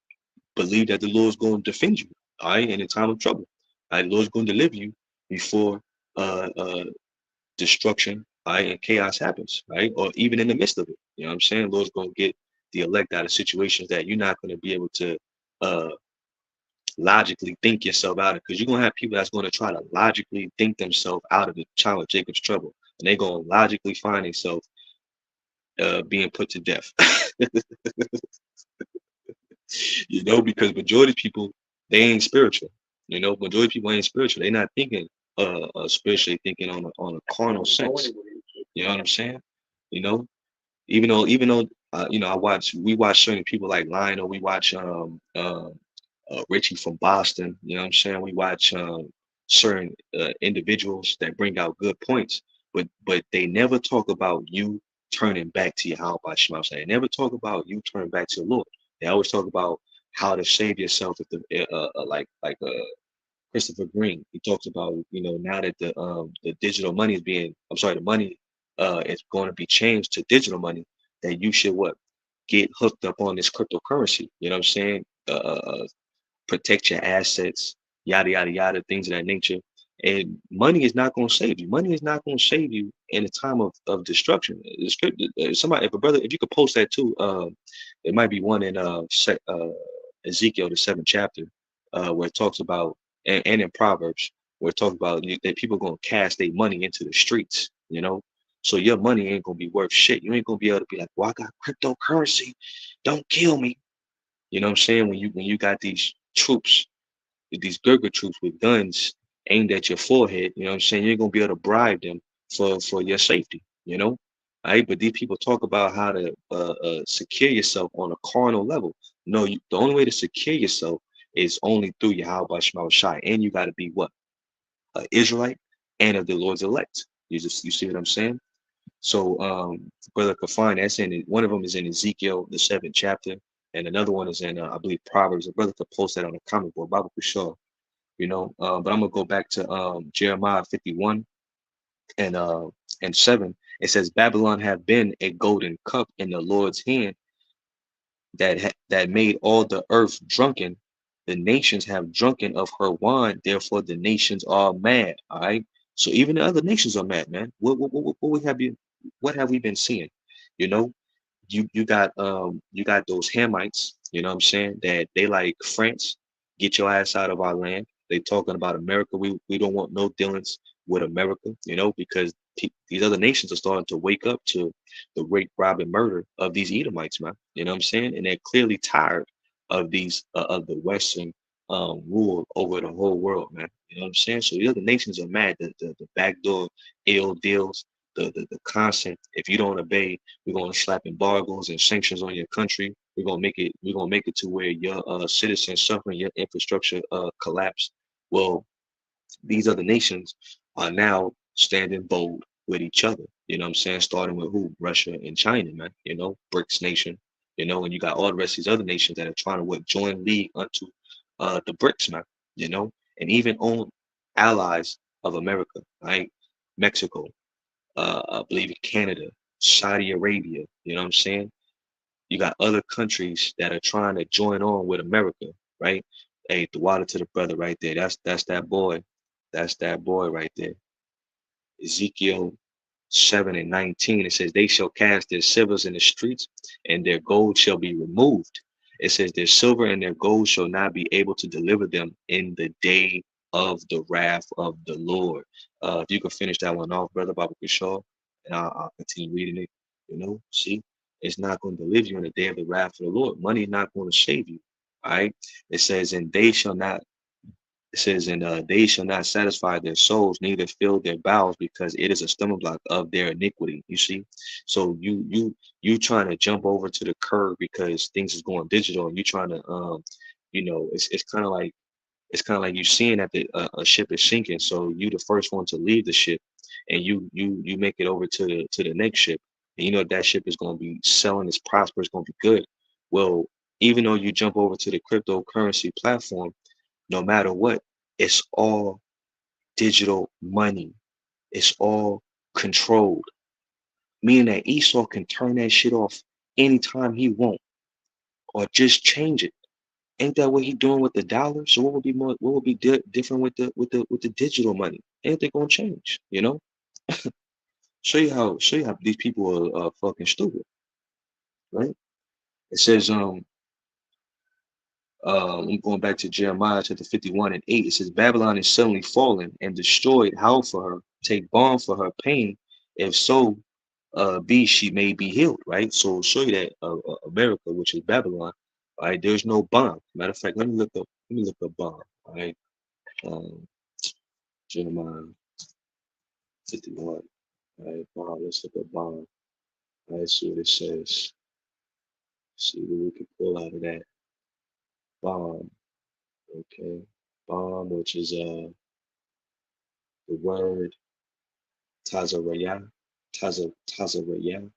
believe that the Lord is going to defend you, all right, in a time of trouble. All right, the Lord is going to deliver you before uh, uh, destruction, all right, and chaos happens, right? Or even in the midst of it. You know what I'm saying? The Lord's going to get the elect out of situations that you're not going to be able to uh, logically think yourself out of, because you're going to have people that's going to try to logically think themselves out of the child of Jacob's trouble. And they're going to logically find themselves being put to death. Because majority of people, they ain't spiritual. Majority of people ain't spiritual. They're not thinking spiritually, thinking on a carnal sense. You know what I'm saying? You know, even though we watch certain people like Lionel, we watch Richie from Boston. You know what I'm saying? We watch certain individuals that bring out good points, but they never talk about you turning back to your Yahweh by Shema. They never talk about you turning back to the Lord. They always talk about how to save yourself if the Christopher Green. He talks about, now that the digital money is the money is going to be changed to digital money, that you should what? Get hooked up on this cryptocurrency. You know what I'm saying? Protect your assets, yada yada yada, things of that nature. And money is not going to save you. Money is not going to save you in a time of destruction. Somebody, if you could post that too, it might be one in Ezekiel, the 7th chapter, where it talks about, and in Proverbs, where it talks about that people are going to cast their money into the streets. So your money ain't going to be worth shit. You ain't going to be able to be like, well, I got cryptocurrency, don't kill me. You know what I'm saying? When you got these troops, these Gurkha troops with guns aimed at your forehead, you know what I'm saying? You're gonna be able to bribe them for your safety, All right, but these people talk about how to secure yourself on a carnal level. No, the only way to secure yourself is only through Yahweh Shema Shai, and you got to be what? An Israelite and of the Lord's elect. You see what I'm saying? So, Brother Kafan, one of them is in Ezekiel, the 7th chapter, and another one is in, I believe, Proverbs. A brother could post that on the comment board, Bible for sure, But I'm gonna go back to Jeremiah 51 and 7. It says, Babylon have been a golden cup in the Lord's hand that made all the earth drunken. The nations have drunken of her wine, therefore the nations are mad. All right. So even the other nations are mad, man. What have we been seeing? You know, you got those Hamites, you know what I'm saying, that they like France, get your ass out of our land. They talking about America. We don't want no dealings with America, because these other nations are starting to wake up to the rape, rob, and murder of these Edomites, man. You know what I'm saying? And they're clearly tired of these of the Western rule over the whole world, man. You know what I'm saying? So the other nations are mad. The backdoor ill deals, the constant. If you don't obey, we're going to slap embargoes and sanctions on your country. We're going to make it to where your citizens suffering, your infrastructure collapse. Well, these other nations are now standing bold with each other. You know what I'm saying? Starting with who? Russia and China, man. BRICS nation. And you got all the rest of these other nations that are trying to join league unto the BRICS, man. And even own allies of America, right? Mexico, I believe in Canada, Saudi Arabia. You know what I'm saying? You got other countries that are trying to join on with America, right? Hey, the water to the brother right there. That's that boy. That's that boy right there. Ezekiel 7 and 19. It says, they shall cast their silvers in the streets, and their gold shall be removed. It says, their silver and their gold shall not be able to deliver them in the day of the wrath of the Lord. If you could finish that one off, brother Baba Kishore, and I'll continue reading it. See, it's not going to deliver you in the day of the wrath of the Lord. Money is not going to save you. All right. It says, and they shall not it says, and they shall not satisfy their souls, neither fill their bowels, because it is a stumbling block of their iniquity. You see, so you trying to jump over to the curb because things is going digital, and you trying to it's kind of like you seeing that a ship is sinking, so you the first one to leave the ship, and you make it over to the next ship, and that ship is going to be selling, it's prosperous, going to be good. Well, Even though you jump over to the cryptocurrency platform, no matter what, it's all digital money. It's all controlled, meaning that Esau can turn that shit off anytime he want or just change it. Ain't that what he doing with the dollar? So what would be more? What would be different with the digital money? Ain't they gonna change? You know, show you how these people are fucking stupid, right? It says I'm going back to Jeremiah chapter 51 and 8. It says, Babylon is suddenly fallen and destroyed. Howl for her, take balm for her pain. If so, be she may be healed, right? So it'll show you that America, which is Babylon, right? There's no bomb. Matter of fact, let me look up bomb, right? Um, Jeremiah 51, right? Bomb. Let's look up bomb. Right, see what it says. See what we can pull out of that bomb. Okay, bomb, which is the word Tazaraya, Tazaraya,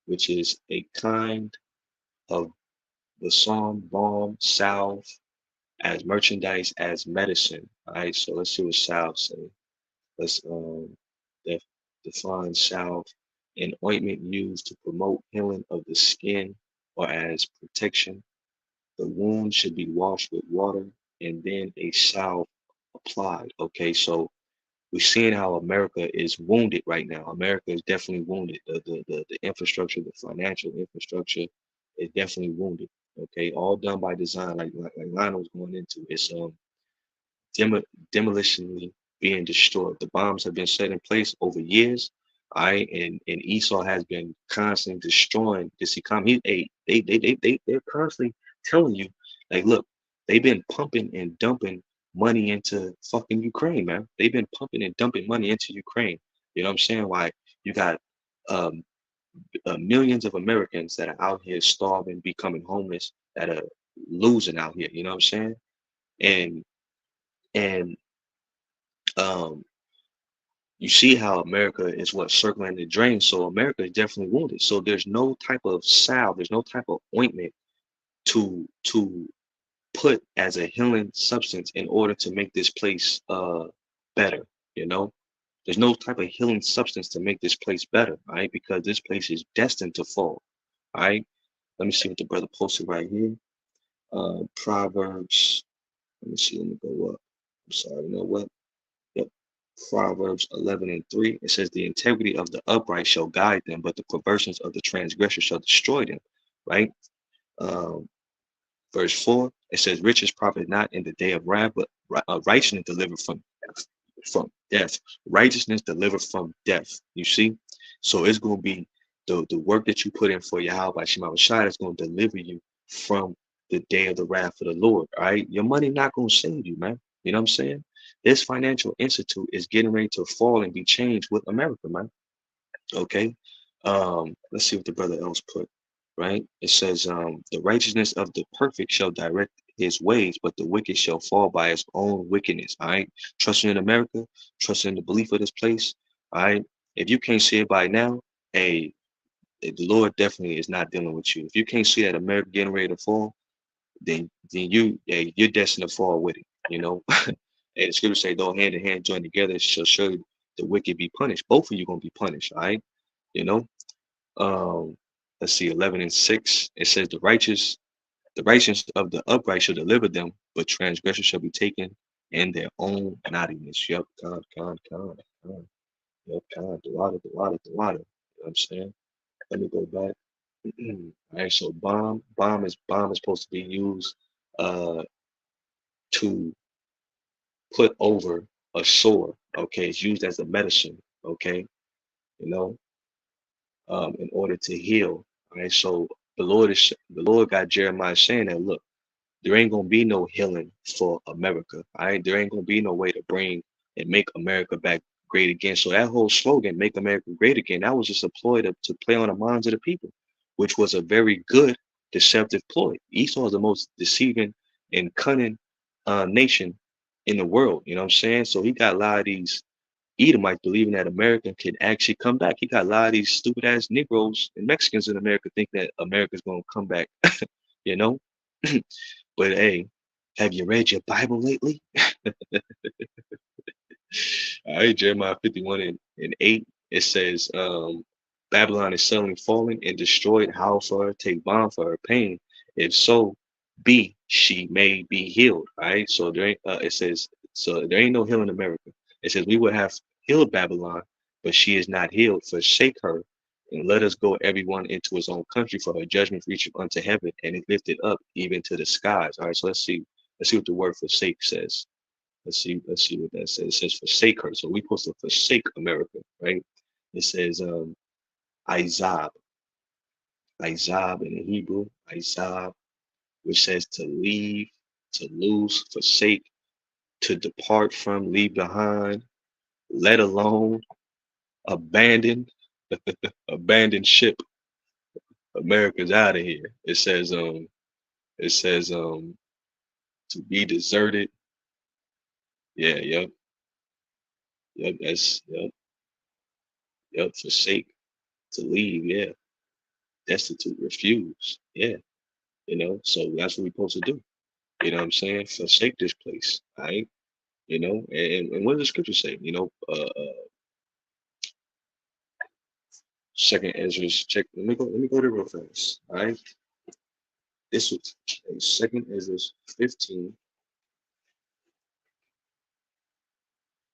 which is a kind of the balsam, balm, salve, as merchandise, as medicine. All right, so let's see what salve say. Let's def define salve, an ointment used to promote healing of the skin or as protection. The wound should be washed with water and then a salve applied. Okay, so we're seeing how America is wounded right now. America is definitely wounded. The infrastructure, the financial infrastructure is definitely wounded. Okay, all done by design, like Lionel was going into. It's demo, demolitionally being destroyed. The bombs have been set in place over years. All right, and Esau has been constantly destroying this economy. They're constantly telling you, like, look, they've been pumping and dumping money into fucking Ukraine, man. They've been pumping and dumping money into Ukraine. You know what I'm saying? Why you got um, millions of Americans that are out here starving, becoming homeless, that are losing out here. You know what I'm saying? And and um, you see how America is what circling the drain. So America is definitely wounded. So there's no type of salve, there's no type of ointment to put as a healing substance in order to make this place better. You know, there's no type of healing substance to make this place better, right? Because this place is destined to fall. All right. Let me see what the brother posted right here. Proverbs. Let me see. Let me go up. I'm sorry. You know what? Yep. Proverbs 11 and 3. It says, the integrity of the upright shall guide them, but the perversions of the transgressor shall destroy them. Right? Um, verse 4, it says, riches profit not in the day of wrath, but righteousness delivered from death. Righteousness delivered from death. You see? So it's going to be the work that you put in for Yahweh by Shema Shai is going to deliver you from the day of the wrath of the Lord. All right. Your money not going to save you, man. You know what I'm saying? This financial institute is getting ready to fall and be changed with America, man. Okay. Let's see what the brother else put. Right. It says, the righteousness of the perfect shall direct his ways, but the wicked shall fall by his own wickedness. All right. Trusting in America, trusting in the belief of this place. All right. If you can't see it by now, hey, the Lord definitely is not dealing with you. If you can't see that America getting ready to fall, then you're destined to fall with it. You know, and the scripture say, though hand in hand join together, shall surely the wicked be punished. Both of you gonna be punished. All right, you know. Um, let's see, 11 and 6. It says, the righteous of the upright shall deliver them, but transgressors shall be taken in their own naughtiness. Yep, God. Yep, God, the water. You know what I'm saying? Let me go back. All right, so bomb is supposed to be used uh to put over a sore. Okay, it's used as a medicine. Okay, you know, in order to heal. All right, so the Lord got Jeremiah saying that, look, there ain't gonna be no healing for America. All right, there ain't gonna be no way to bring and make America back great again. So that whole slogan, "Make America Great Again," that was just a ploy to play on the minds of the people, which was a very good deceptive ploy. Esau is the most deceiving and cunning nation in the world. You know what I'm saying? So he got a lot of these Edomites believing that America could actually come back. He got a lot of these stupid ass Negroes and Mexicans in America thinking that America's gonna come back you know. But hey, have you read your Bible lately? All right, Jeremiah 51 and 8, it says, Babylon is suddenly fallen and destroyed. How for her? Take balm for her pain. If so be she may be healed. All right. So there ain't, it says, so there ain't no healing in America. It says we would have healed Babylon, but she is not healed. Forsake her and let us go everyone into his own country, for her judgment reacheth unto heaven and it lifted up even to the skies. All right. So let's see what the word forsake says. Let's see what that says. It says forsake her. So we supposed to forsake America, right? It says Izab, Izab in the Hebrew, Izab, which says to leave, to lose, forsake, to depart from, leave behind, let alone, abandon, abandon ship. America's out of here. It says to be deserted. Yeah, yep, forsake, to leave, yeah, destitute, refuse. Yeah. So that's what we're supposed to do. You know what I'm saying? Forsake this place, all right? And what does the scripture say? Second Ezra's check. Let me go there real fast. All right. This was Second Ezra's 15.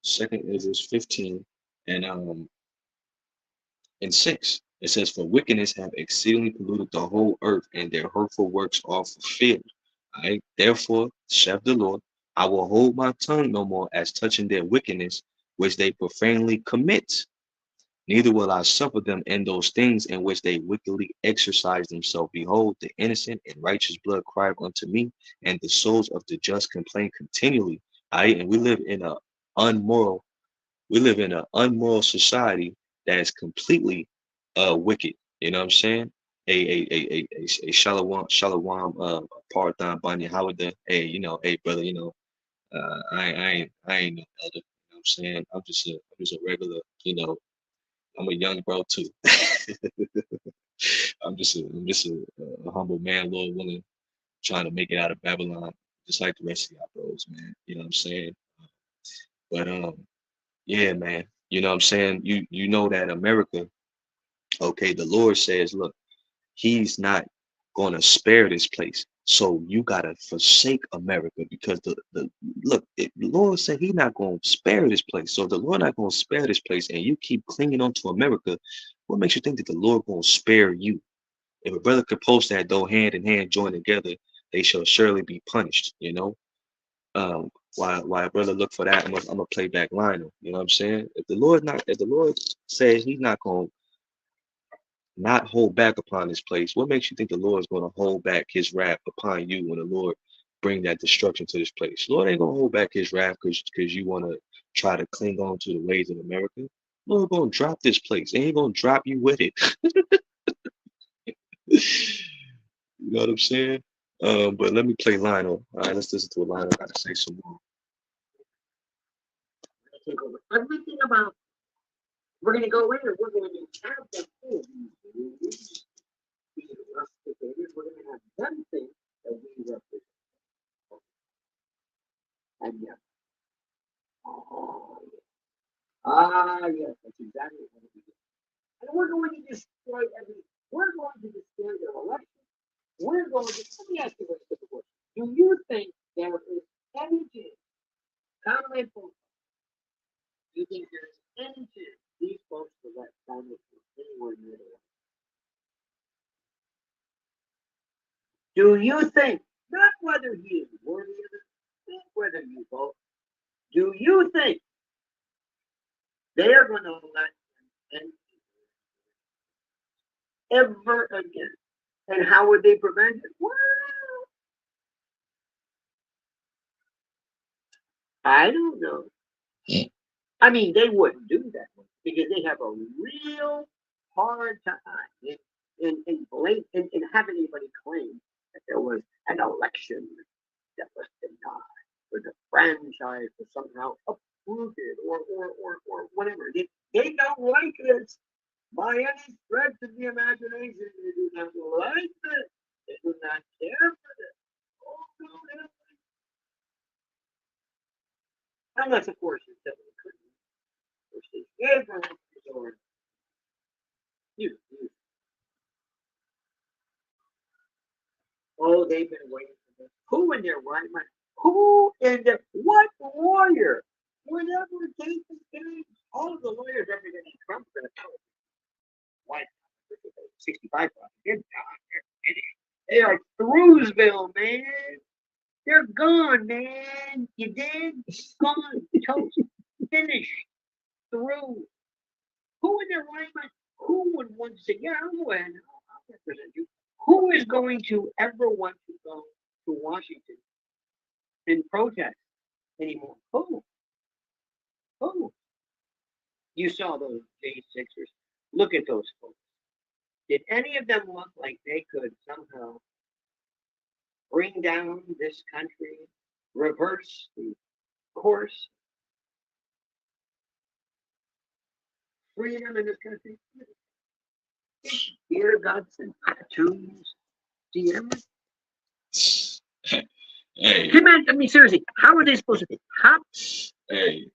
Second Ezra's 15 and 6. It says, for wickedness have exceedingly polluted the whole earth, and their hurtful works are fulfilled. All right. Therefore, saith the Lord, I will hold my tongue no more as touching their wickedness, which they profanely commit. Neither will I suffer them in those things in which they wickedly exercise themselves. Behold, the innocent and righteous blood cry unto me, and the souls of the just complain continually. All right. And unmoral we live in an unmoral society that is completely wicked. You know what I'm saying? A shalom Parathan Banya Howard. Hey, hey brother, I ain't no elder. You know what I'm saying? I'm just a regular, I'm a young bro too. I'm just a humble man, Lord willing, trying to make it out of Babylon, just like the rest of y'all bros, man. You know what I'm saying? But yeah, man. You know what I'm saying? You know that America, okay, the Lord says, look, he's not gonna spare this place. So you gotta forsake America because the Lord said he's not gonna spare this place. So if the Lord not gonna spare this place and you keep clinging on to America, what makes you think that the Lord gonna spare you? If a brother could post that though hand in hand join together, they shall surely be punished. Why a brother look for that, I'm gonna play back Lionel. You know what I'm saying? If the Lord says he's not gonna not hold back upon this place, what makes you think the Lord is gonna hold back his wrath upon you when the Lord bring that destruction to this place? Lord ain't gonna hold back his wrath because you wanna try to cling on to the ways of America. Lord gonna drop this place and he gonna drop you with it. You know what I'm saying? But let me play Lionel. All right, let's listen to a Lionel. I gotta say some more. Take over everything about. We're going to go in and we're going to have them things. We're going to have them things that we represent. And yeah. Oh, yeah. Yes, that's exactly what we do. And we're going to destroy we're going to destroy their election. Let me ask you a simple question. Do you think there is any chance, comment for, do you think there is any chance these folks will let Donald Trump anywhere near the White House? Do you think, not whether he is worthy of it, not whether you vote, do you think they are going to let him ever again? And how would they prevent it? Well, I don't know. I mean, they wouldn't do that because they have a real hard time in having anybody claim that there was an election that was denied or the franchise was somehow uprooted or whatever. They don't like this by any stretch of the imagination. They do not like this. They do not care Everyone is over. You. Oh, they've been waiting for this. Who in their right mind? Who in the what lawyer? Whatever case is getting, all of the lawyers representing Trump are going to tell us why 65 they're done. They are Thruesville, man. They're gone, man. You did? Gone. Toast. Finished. Through. Who in their right mind? Who would want to say, yeah, I'll go ahead and I'll represent you? Who is going to ever want to go to Washington and protest anymore? Who? Who? You saw those J6ers. Look at those folks. Did any of them look like they could somehow bring down this country, reverse the course, freedom in this country? Ear guts and tattoos. Do you ever? Hey, I mean, seriously, how are they supposed to think? How? hey,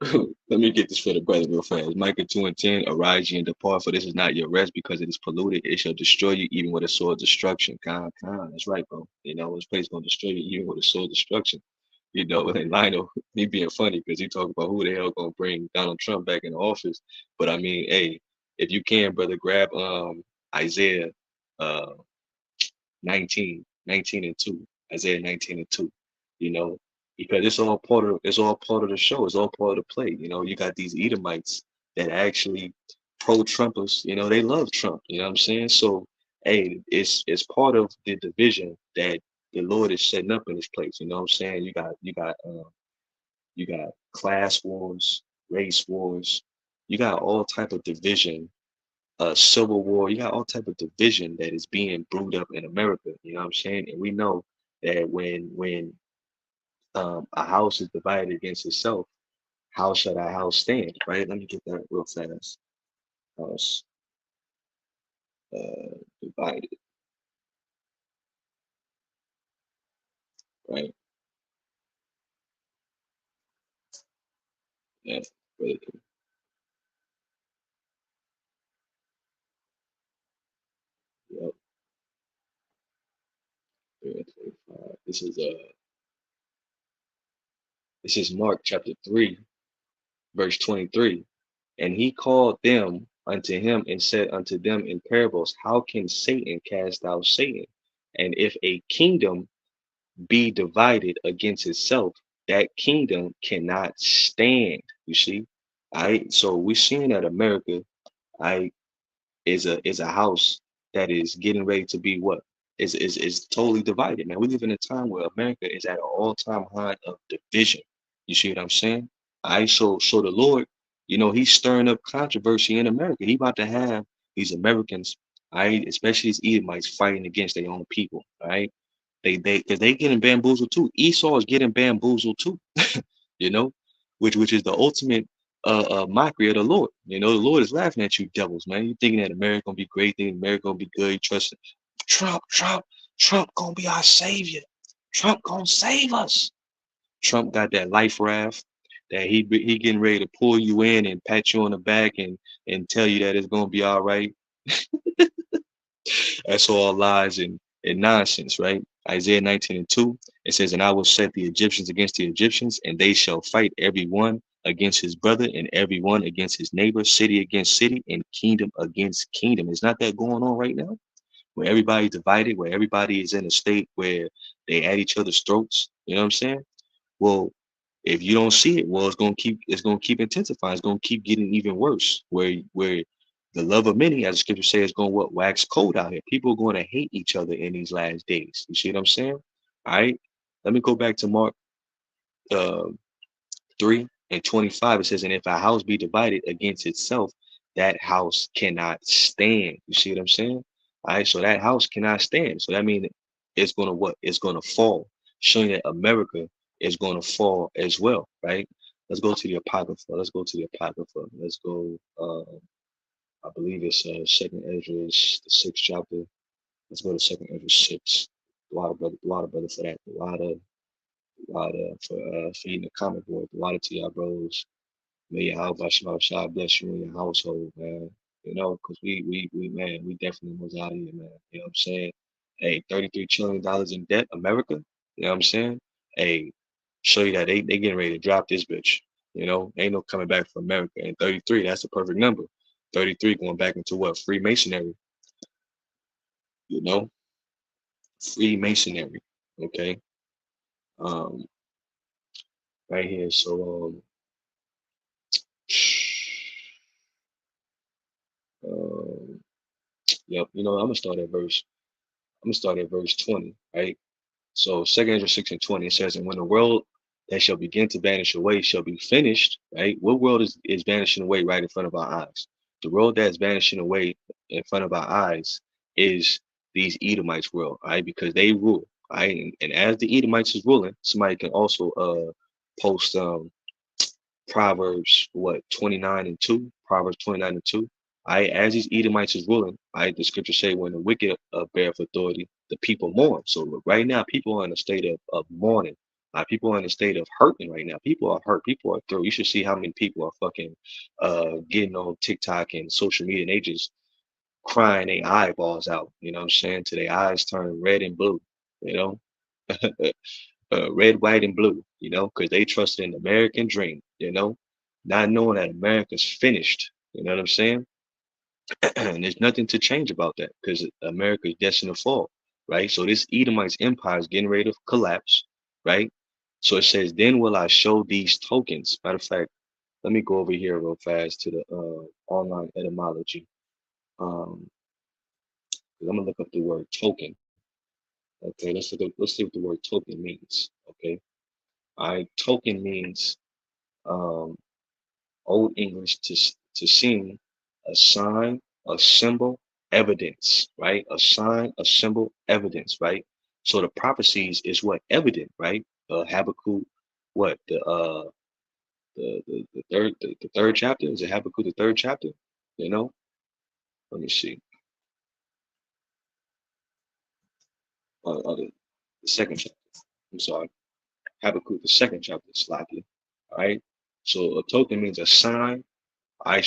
let me get this for the brother real fast. Micah 2:10, arise ye and depart, for this is not your rest, because it is polluted. It shall destroy you even with a sword of destruction. That's right, bro. You know, this place gonna destroy you even with a sword of destruction. You know, and Lionel, he being funny because he talking about who the hell gonna bring Donald Trump back in the office. But I mean, hey, if you can, brother, grab Isaiah uh 19 and 2, Isaiah 19 and 2, you know, because it's all part of the show, it's all part of the play. You know, you got these Edomites that actually pro-Trumpers, you know, they love Trump, you know what I'm saying? So hey, it's part of the division that the Lord is setting up in this place, you know what I'm saying? You got class wars, race wars, you got all type of division, civil war. You got all type of division that is being brewed up in America. You know what I'm saying? And we know that when a house is divided against itself, how shall that house stand? Right? Let me get that real fast. House divided. Right? Yeah. Right. Yep. 3:25. This is Mark chapter 3, verse 23. And he called them unto him and said unto them in parables, how can Satan cast out Satan? And if a kingdom be divided against itself, that kingdom cannot stand. You see, so we're seeing that America, I is a house that is getting ready to be what is totally divided. Man, we live in a time where America is at an all-time high of division. You see what I'm saying? So the Lord, you know, He's stirring up controversy in America. He about to have these Americans, especially these Edomites, fighting against their own people. All right, because they getting bamboozled too. Esau is getting bamboozled too. You know, which is the ultimate mockery of the Lord. You know, the Lord is laughing at you devils, man. You thinking that America gonna be great, thinking America gonna be good, you trust Trump gonna be our savior. Trump gonna save us. Trump got that life raft that he getting ready to pull you in and pat you on the back and tell you that it's gonna be all right. That's all lies and nonsense, right? Isaiah 19 and 2, it says, and I will set the Egyptians against the Egyptians, and they shall fight every one against his brother, and every one against his neighbor, city against city, and kingdom against kingdom. Is not that going on right now? Where everybody's divided, where everybody is in a state where they at each other's throats. You know what I'm saying? Well, if you don't see it, well, it's gonna keep intensifying. It's gonna keep getting even worse. Where the love of many, as the scripture says, is gonna what wax cold out here. People are going to hate each other in these last days. You see what I'm saying? All right. Let me go back to Mark uh, 3:25. It says, and if a house be divided against itself, that house cannot stand. You see what I'm saying? All right. So that house cannot stand. So that means it's gonna what? It's gonna fall, showing that America is gonna fall as well, right? Let's go to the Apocrypha. Let's go to the Apocrypha. Let's go. I believe it's Second Ezra, the sixth chapter. Let's go to Second Ezra 6. A lot of brother for that. A lot of for feeding the comic boy. A lot of to y'all bros. May Yahweh Shah bless you and your household, man. You know, because man, we definitely was out here, man. You know what I'm saying? Hey, $33 trillion in debt, America. You know what I'm saying? Hey, show you that they getting ready to drop this bitch. You know, ain't no coming back from America. And 33, that's the perfect number. 33 going back into what? Freemasonry. You know, Freemasonry. Okay. Um, right here. So um, yep. You know, I'm gonna start at verse 20, right? So 2 Ezra 6 and 20 it says, and when the world that shall begin to vanish away shall be finished, right? What world is vanishing away right in front of our eyes? The world that is vanishing away in front of our eyes is these Edomites world, right? Because they rule, right? And as the Edomites is ruling, somebody can also post Proverbs what 29 and 2, Proverbs 29 and 2. I as these Edomites is ruling, the scripture say when the wicked beareth authority, the people mourn. So right now, people are in a state of mourning. People are in a state of hurting right now. People are hurt. People are through. You should see how many people are fucking getting on TikTok and social media and they just crying their eyeballs out. You know what I'm saying? To their eyes turn red and blue. You know, red, white, and blue, you know, because they trust in the American dream, you know, not knowing that America's finished. You know what I'm saying? And there's nothing to change about that because America is destined to fall, right? So this Edomite's empire is getting ready to collapse, right? So it says, then will I show these tokens. Matter of fact, let me go over here real fast to the online etymology. I'm gonna look up the word token. Okay, let's see what the word token means. Okay, all right, token means um, Old English to sing a sign, a symbol, evidence, right? A sign, a symbol, evidence, right? So the prophecies is what evident, right? Habakkuk, what the third chapter is it Habakkuk the third chapter? You know, let me see. The second chapter. I'm sorry, Habakkuk the second chapter, slightly. All right. So a token means a sign, I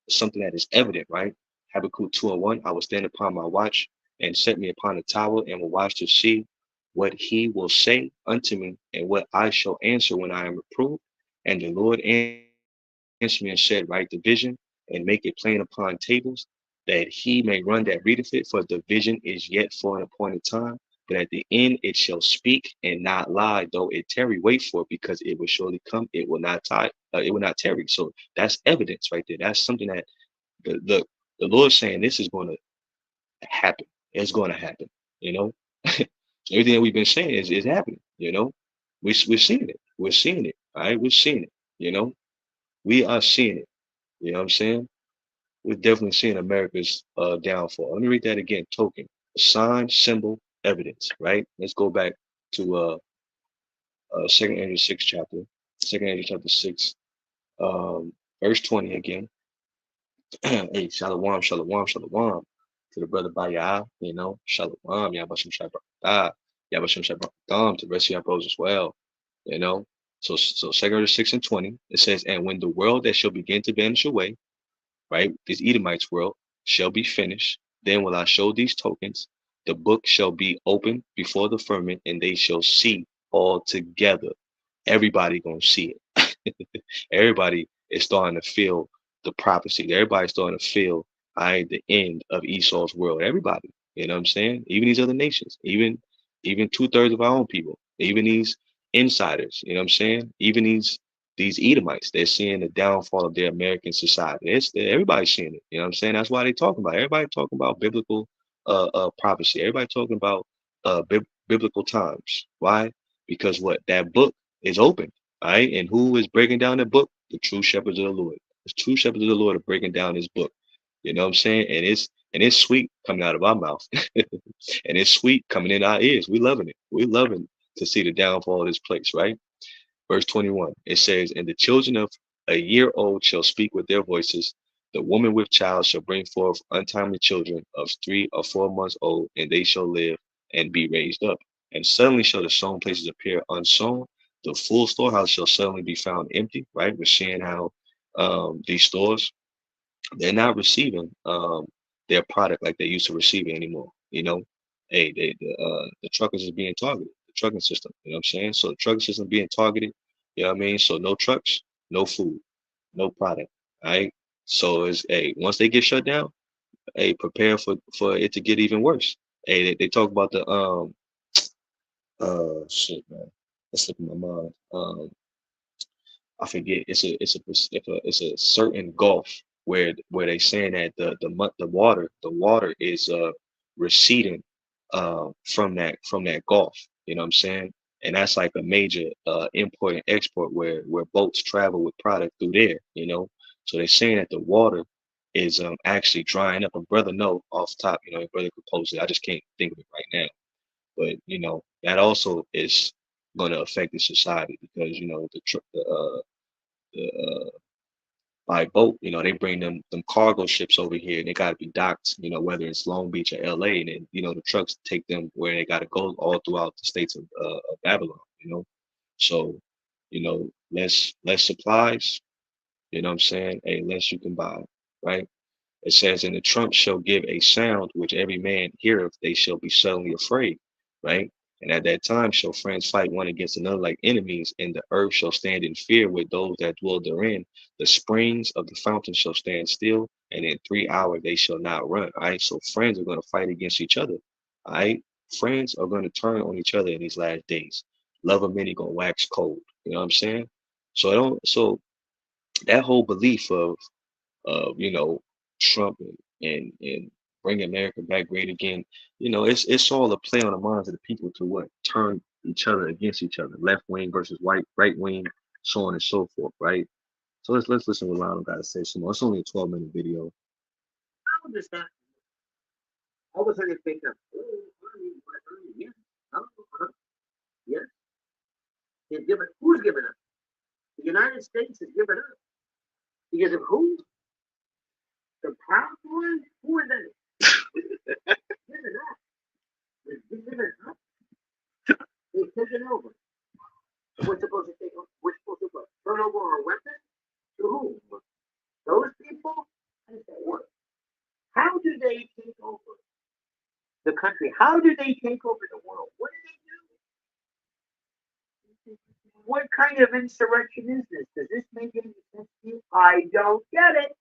something that is evident, right? Habakkuk 2:1, I will stand upon my watch and set me upon a tower and will watch to see what he will say unto me and what I shall answer when I am reproved. And the Lord answered me and said, write the vision and make it plain upon tables that he may run that readeth it, for the vision is yet for an appointed time. But at the end it shall speak and not lie, though it tarry, wait for it, because it will surely come. It will not tie, it will not tarry. So that's evidence right there. That's something that the Lord's saying this is going to happen. It's going to happen. You know, everything that we've been saying is happening. You know, we're seeing it. We're seeing it. All right, we're seeing it. You know, we are seeing it. You know what I'm saying? We're definitely seeing America's downfall. Let me read that again. Token, sign, symbol, evidence. Right. Let's go back to 2 Ezra 6 chapter. 2 Ezra chapter 6, verse 20 again. Hey, shalom, shalom, shalom to the brother Bayah, you know, shalom, Yabashim Shabbat, Yabashim Shabbat, to the rest of your bros as well, you know. So 2 Ezra 6 and 20, it says, and when the world that shall begin to vanish away, right, this Edomites world shall be finished, then will I show these tokens. The book shall be opened before the firmament, and they shall see all together. Everybody gonna see it. Everybody is starting to feel the prophecy. Everybody's starting to feel the end of Esau's world. Everybody, you know what I'm saying? Even these other nations, even 2/3 of our own people, even these insiders, you know what I'm saying? Even these Edomites, they're seeing the downfall of their American society. Everybody's seeing it. You know what I'm saying? That's why they talking about it. Everybody talking about biblical prophecy. Everybody talking about biblical times. Why? Because what that book is open, right? And who is breaking down the book? The true shepherds of the Lord. The true shepherds of the Lord are breaking down this book. You know what I'm saying? And it's sweet coming out of our mouth, and it's sweet coming in our ears. We loving it. We loving to see the downfall of this place, right? Verse 21, it says, and the children of a year old shall speak with their voices. The woman with child shall bring forth untimely children of 3 or 4 months old, and they shall live and be raised up. And suddenly shall the sown places appear unsown. the full storehouse shall suddenly be found empty, right? We're seeing how these stores, they're not receiving their product like they used to receive it anymore. You know, hey, the truckers is being targeted, the trucking system. You know what I'm saying? So the trucking system being targeted. You know what I mean? So no trucks, no food, no product. All right. So it's hey, once they get shut down, hey, prepare for it to get even worse. Hey, they talk about the shit, man. That's slipping my mind. I forget. It's a certain gulf where they saying that the water is receding from that gulf. You know what I'm saying? And that's like a major import and export where boats travel with product through there. You know, so they're saying that the water is actually drying up. And brother, no, off top, brother could post it. I just can't think of it right now. But that also is going to affect the society because the by boat, they bring them cargo ships over here and they got to be docked, whether it's Long Beach or LA, and then the trucks take them where they got to go all throughout the states of Babylon. So less supplies, what I'm saying, hey, less you can buy, right? It says, and the trump shall give a sound which every man heareth, they shall be suddenly afraid, right? And at that time shall friends fight one against another like enemies, and the earth shall stand in fear with those that dwell therein. The springs of the fountain shall stand still, and in 3 hours they shall not run. All right. So friends are going to fight against each other. All right. Friends are going to turn on each other in these last days. Love of many gonna wax cold. You know what I'm saying? So I don't so that whole belief of Trump and bring America back great again. It's all a play on the minds of the people to what turn each other against each other, left wing versus right wing, so on and so forth, right? So let's listen to what Ronald got to say some more. It's only a 12-minute video. How does that all of a sudden think of, yeah, yes, they've given, who's given up? The United States has given up. Because of who? The powerful ones? Who are they? Given up. They've given up. They've taken over. And we're supposed to take over. We're supposed to what? Turn over our weapons? To whom? Those people? I say, what? How do they take over the country? How do they take over the world? What do they do? What kind of insurrection is this? Does this make any sense to you? I don't get it.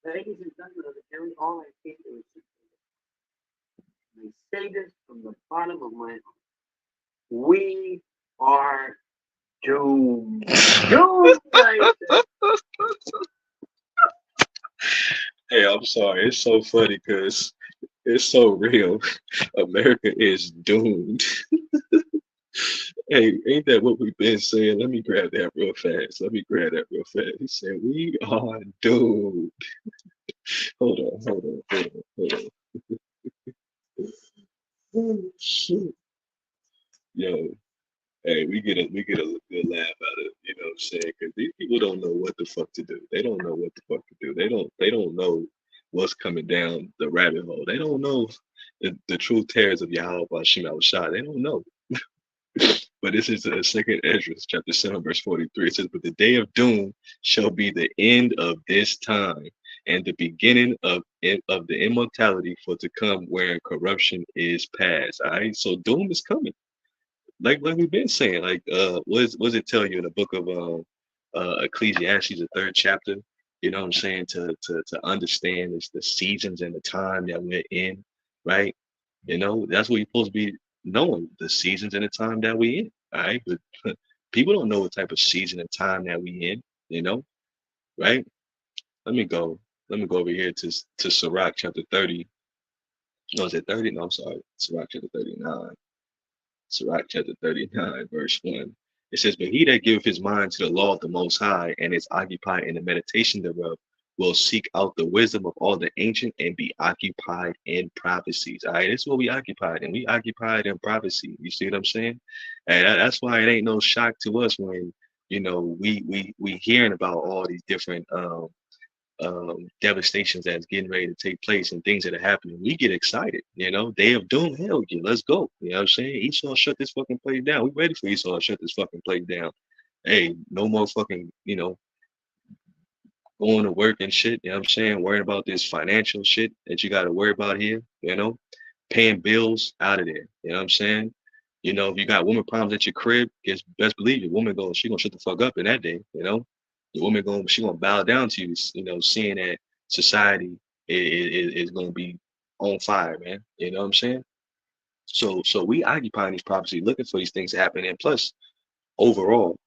Ladies and gentlemen, every all I think is I say this from the bottom of my heart. We are doomed. Doomed, I said. Hey, I'm sorry. It's so funny because it's so real. America is doomed. Hey, ain't that what we've been saying? Let me grab that real fast. Let me grab that real fast. He said, "We are doomed." Hold on, hold on, hold on, hold on. Oh, shit. Yo, hey, we get a good laugh out of it, you know what I'm saying? Because these people don't know what the fuck to do. They don't know what the fuck to do. They don't know what's coming down the rabbit hole. They don't know the true terrors of Yahweh Bashim Shah. They don't know. But this is second Ezra chapter 7, verse 43. It says, but the day of doom shall be the end of this time, and the beginning of the immortality for to come, wherein corruption is past. All right. So doom is coming. Like we've been saying, like what does it tell you in the book of Ecclesiastes, the third chapter? You know what I'm saying? To understand is the seasons and the time that we're in, right? That's what you're supposed to be knowing, the seasons and the time that we in. All right. But people don't know what type of season and time that we in, right? Let me go. Let me go over here to Sirach chapter 30. No, is it 30? No, I'm sorry. Sirach chapter 39. Sirach chapter 39, verse 1. It says, but he that giveth his mind to the law of the Most High and is occupied in the meditation thereof will seek out the wisdom of all the ancient and be occupied in prophecies. All right, this is what we occupied in. We occupied in prophecy. You see what I'm saying? And that's why it ain't no shock to us when we hearing about all these different devastations that's getting ready to take place and things that are happening, we get excited. Day of doom, hell yeah, let's go. You know what I'm saying? Esau shut this fucking place down. We ready for Esau to shut this fucking place down. Hey, no more fucking, going to work and shit, you know what I'm saying? Worrying about this financial shit that you got to worry about here, paying bills out of there, you know what I'm saying? If you got woman problems at your crib, guess best believe your woman she gonna shut the fuck up in that day, The woman she gonna bow down to you, seeing that society is gonna be on fire, man. You know what I'm saying? So we occupying these properties looking for these things to happen. And plus, overall,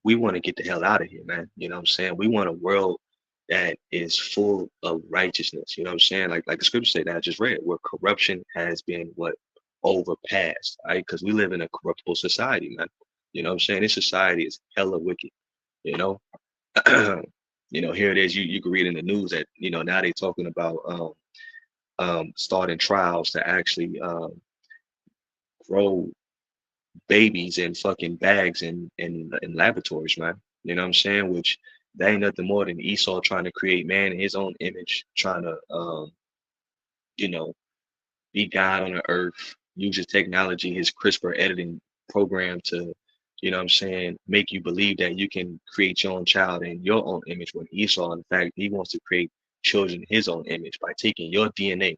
we want to get the hell out of here, man. You know what I'm saying? We want a world that is full of righteousness. You know what I'm saying? Like the scripture said that I just read, where corruption has been what overpassed, right? Because we live in a corruptible society, man. You know what I'm saying? This society is hella wicked. You know, here it is. You can read in the news that now they're talking about starting trials to actually grow babies in fucking bags in laboratories, man. You know what I'm saying? Which that ain't nothing more than Esau trying to create man in his own image, trying to you know, be God on the earth, use his technology, his CRISPR editing program to, you know what I'm saying, make you believe that you can create your own child in your own image when Esau, in fact, he wants to create children in his own image by taking your DNA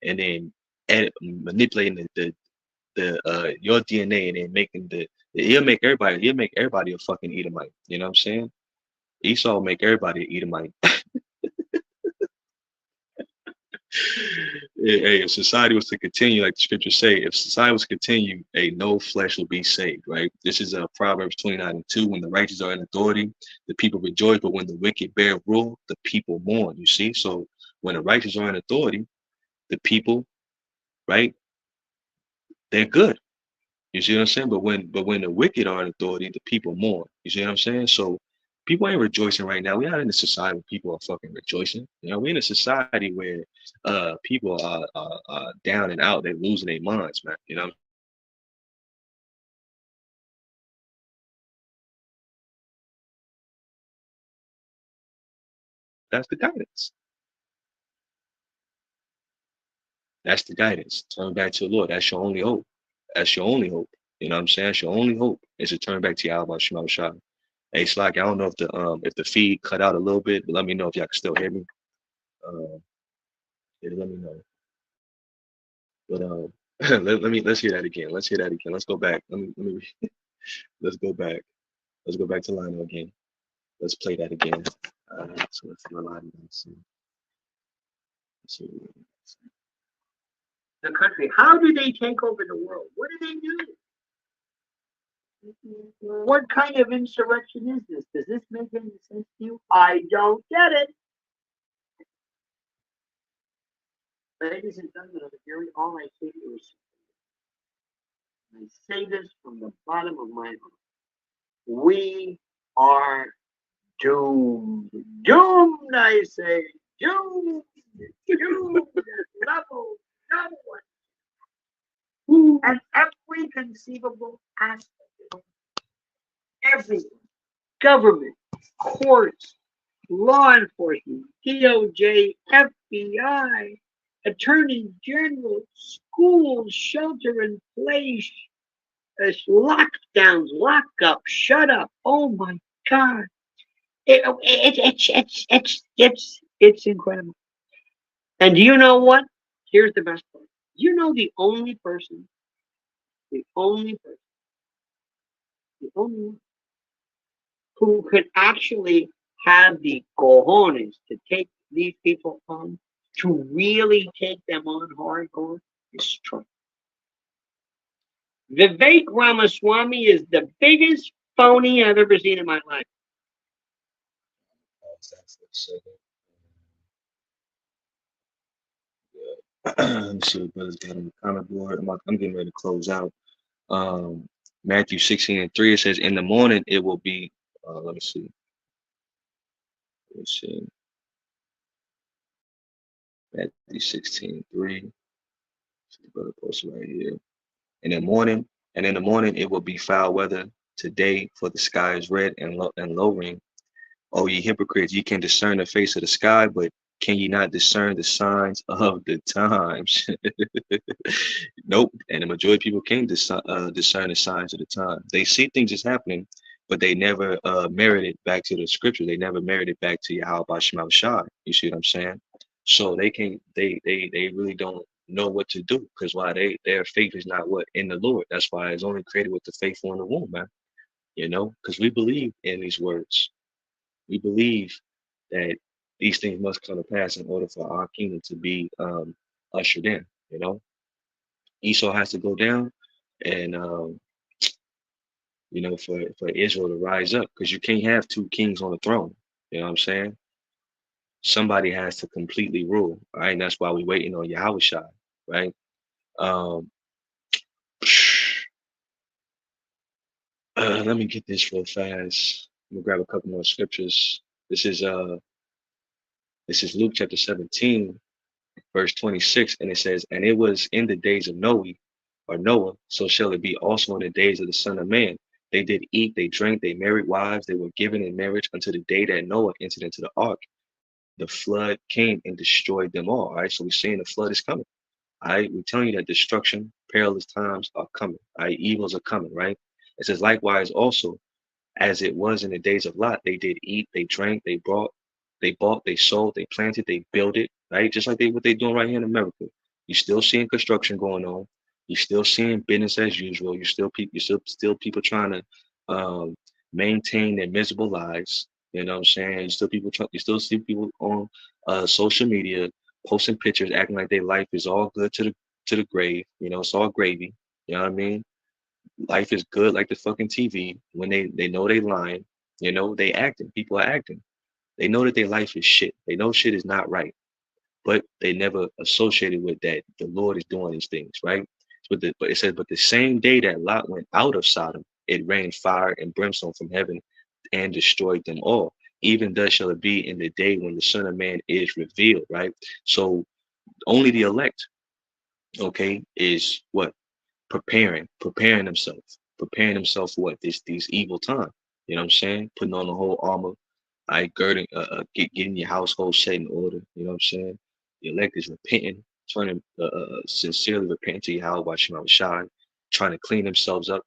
and then manipulating the your DNA and then making he'll make everybody a fucking Edomite. You know what I'm saying? Esau will make everybody an Edomite. Hey, if society was to continue, like the scriptures say, if society was to continue, no flesh will be saved, right? This is Proverbs 29:2. When the righteous are in authority, the people rejoice, but when the wicked bear rule, the people mourn. You see? So when the righteous are in authority, the people, right, they're good. You see what I'm saying? But when the wicked are in authority, the people mourn. You see what I'm saying? So people ain't rejoicing right now. We're not in a society where people are fucking rejoicing. We're in a society where people are down and out. They're losing their minds, man. That's the guidance. That's the guidance. Turn back to the Lord. That's your only hope. That's your only hope. You know what I'm saying? That's your only hope is to turn back to Yahweh Shema Shah. Hey, Slack, I don't know if the feed cut out a little bit, but let me know if y'all can still hear me. Uh, yeah, let me know. But let's hear that again. Let's hear that again. Let's go back. Let me let's go back. Let's go back to Lionel again. Let's play that again. So let's see Lionel. Let's see. The country. How do they take over the world? What do they do? What kind of insurrection is this? Does this make any sense to you? I don't get it. Ladies and gentlemen of the jury, all I say is, I say this from the bottom of my heart. We are doomed. Doomed, I say. Doomed. Doomed. Level. No one. At every conceivable aspect. Everyone. Government. Courts. Law enforcement. DOJ. FBI. Attorney General. Schools. Shelter in place. Lockdowns. Lockup. Shut up. Oh my God. It's incredible. And do you know what? Here's the best part. You know the only person, the only one who could actually have the cojones to take these people on, to really take them on hardcore, is Trump. Vivek Ramaswamy is the biggest phony I've ever seen in my life. Let me see what brothers got on the comment board. I'm getting ready to close out. Matthew 16:3, it says, in the morning it will be, let me see. Let me see. Matthew 16:3. Brother posted right here. In the morning, and in the morning it will be foul weather today, for the sky is red and lowering. Oh, ye hypocrites, ye can discern the face of the sky, but can ye not discern the signs of the times? Nope. And the majority of people can't discern the signs of the time. They see things is happening, but they never merit it back to the scripture. They never merit it back to Yahweh Shema Shai. You see what I'm saying? So they can't. They really don't know what to do because why their faith is not what in the Lord. That's why it's only created with the faithful in the womb, man. You know, because we believe in these words. We believe that these things must come to pass in order for our kingdom to be ushered in. You know, Esau has to go down, and you know, for Israel to rise up, because you can't have two kings on the throne. You know what I'm saying? Somebody has to completely rule, right? And that's why we're waiting on Yahweh Shai, right? Um, let me get this real fast. I'm gonna grab a couple more scriptures. This is uh this is Luke chapter 17, verse 26, and it says, "And it was in the days of Noah, so shall it be also in the days of the Son of Man. They did eat, they drank, they married wives, they were given in marriage unto the day that Noah entered into the ark. The flood came and destroyed them all." All right, so we're saying the flood is coming. All right, we're telling you that destruction, perilous times are coming. All right, evils are coming, right? It says, likewise also, as it was in the days of Lot. They did eat, they drank, they bought, they sold, they planted, they built it, right? Just like what they doing right here in America. You're still seeing construction going on. You're still seeing business as usual. You still people trying to um, maintain their miserable lives. You know what I'm saying? You still see people on social media posting pictures, acting like their life is all good to the grave. You know, it's all gravy. You know what I mean? Life is good like the fucking TV. When they know they lying, you know, they acting. People are acting. They know that their life is shit. They know shit is not right, but they never associated with that the Lord is doing these things, right? But it says, but the same day that Lot went out of Sodom, it rained fire and brimstone from heaven and destroyed them all. Even thus shall it be in the day when the Son of Man is revealed, right? So only the elect, okay, is what preparing themselves for what these evil times. You know what I'm saying? Putting on the whole armor, girding, getting your household set in order. You know what I'm saying? The elect is repenting, turning, sincerely repenting to Yahweh Shema Shai, trying to clean themselves up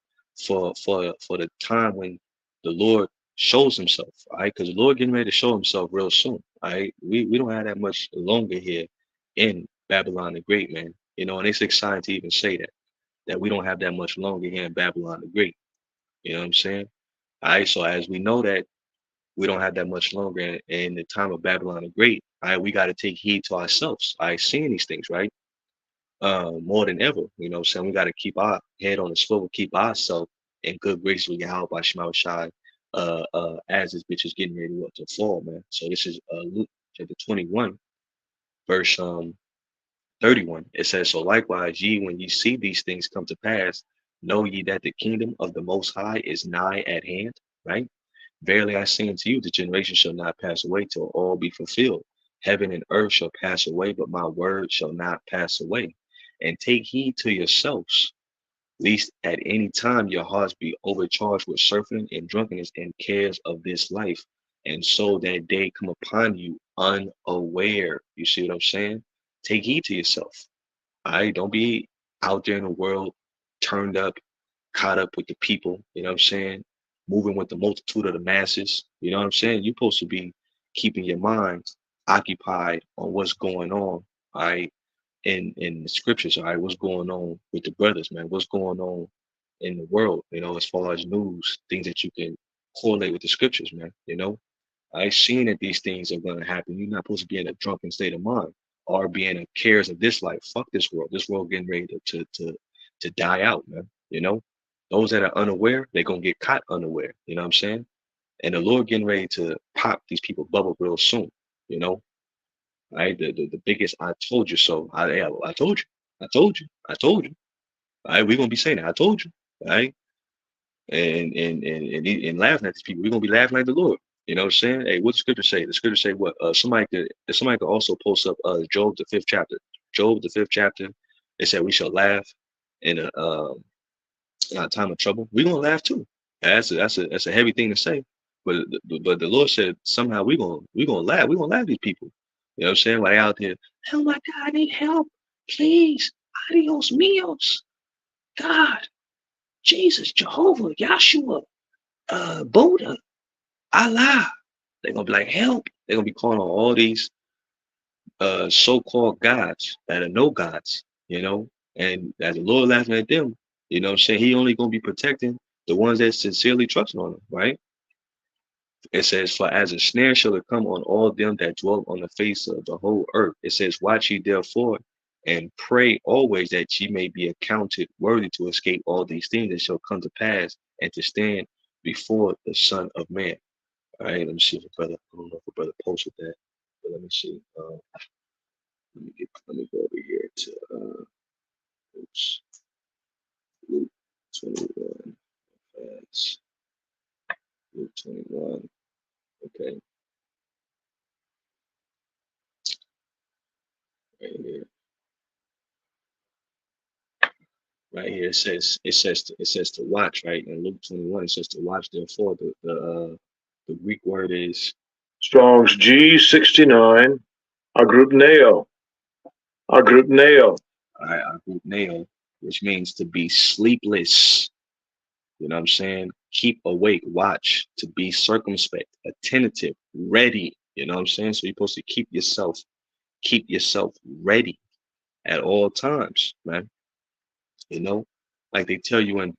for the time when the Lord shows Himself. All right, because the Lord getting ready to show Himself real soon. All right, we don't have that much longer here in Babylon the Great, man. You know, and it's exciting to even say that we don't have that much longer here in Babylon the Great. You know what I'm saying? All right. So as we know that we don't have that much longer in the time of Babylon the Great, all right, we got to take heed to ourselves. I seeing these things, right? More than ever. You know what I'm saying? We got to keep our head on the swivel, keep ourselves in good graces with Yahweh by Shema Shai, as this bitch is getting ready to fall, man. So this is Luke chapter 21, verse 31. It says, "So likewise, ye, when ye see these things come to pass, know ye that the kingdom of the Most High is nigh at hand," right? "Verily I say unto you, the generation shall not pass away till all be fulfilled. Heaven and earth shall pass away, but my word shall not pass away. And take heed to yourselves, lest at any time your hearts be overcharged with surfeiting and drunkenness and cares of this life, and so that day come upon you unaware." You see what I'm saying? Take heed to yourself. All right, don't be out there in the world turned up, caught up with the people, you know what I'm saying? Moving with the multitude of the masses, you know what I'm saying? You're supposed to be keeping your mind occupied on what's going on, all right, in the scriptures, all right, what's going on with the brothers, man, what's going on in the world, you know, as far as news, things that you can correlate with the scriptures, man, you know? I seen that these things are going to happen. You're not supposed to be in a drunken state of mind or be in the cares of this life. Fuck this world. This world getting ready to die out, man. You know, those that are unaware, they're gonna get caught unaware. You know what I'm saying? And the Lord getting ready to pop these people bubble real soon. You know, right? The biggest "I told you so." I told you. I told you. I told you. All right, we're gonna be saying that. I told you. All right, and laughing at these people. We're gonna be laughing at the Lord. You know what I'm saying? Hey, what the scripture say? The scripture say what? Somebody could also post up Job the 5th chapter. Job the 5th chapter. It said we shall laugh in a time of trouble. We're gonna laugh too. That's a heavy thing to say. but the Lord said somehow we gonna laugh these people. You know what I'm saying? While they out there, oh my God, I need help, please, adios míos, God, Jesus, Jehovah, Yahshua, Buddha, Allah. They're gonna be like, help. They're gonna be calling on all these so-called gods that are no gods, you know, and as the Lord laughing at them, you know what I'm saying, he only gonna be protecting the ones that sincerely trust on him, right? It says, for as a snare shall it come on all them that dwell on the face of the whole earth. It says, watch ye therefore and pray always that ye may be accounted worthy to escape all these things that shall come to pass and to stand before the Son of Man. All right, let me see if a brother, I don't know if a brother posted that, but let me see. Let me go over here to oops, Luke 21. That's Luke 21. Okay, right here. Right here it says to watch, right? In Luke 21, it says to watch. Therefore, the Greek word is Strong's G69, agrupneo, agrupneo. agupneo, which means to be sleepless. You know what I'm saying? Keep awake, watch, to be circumspect, attentive, ready. You know what I'm saying? So you're supposed to keep yourself ready at all times, man. You know, like they tell you in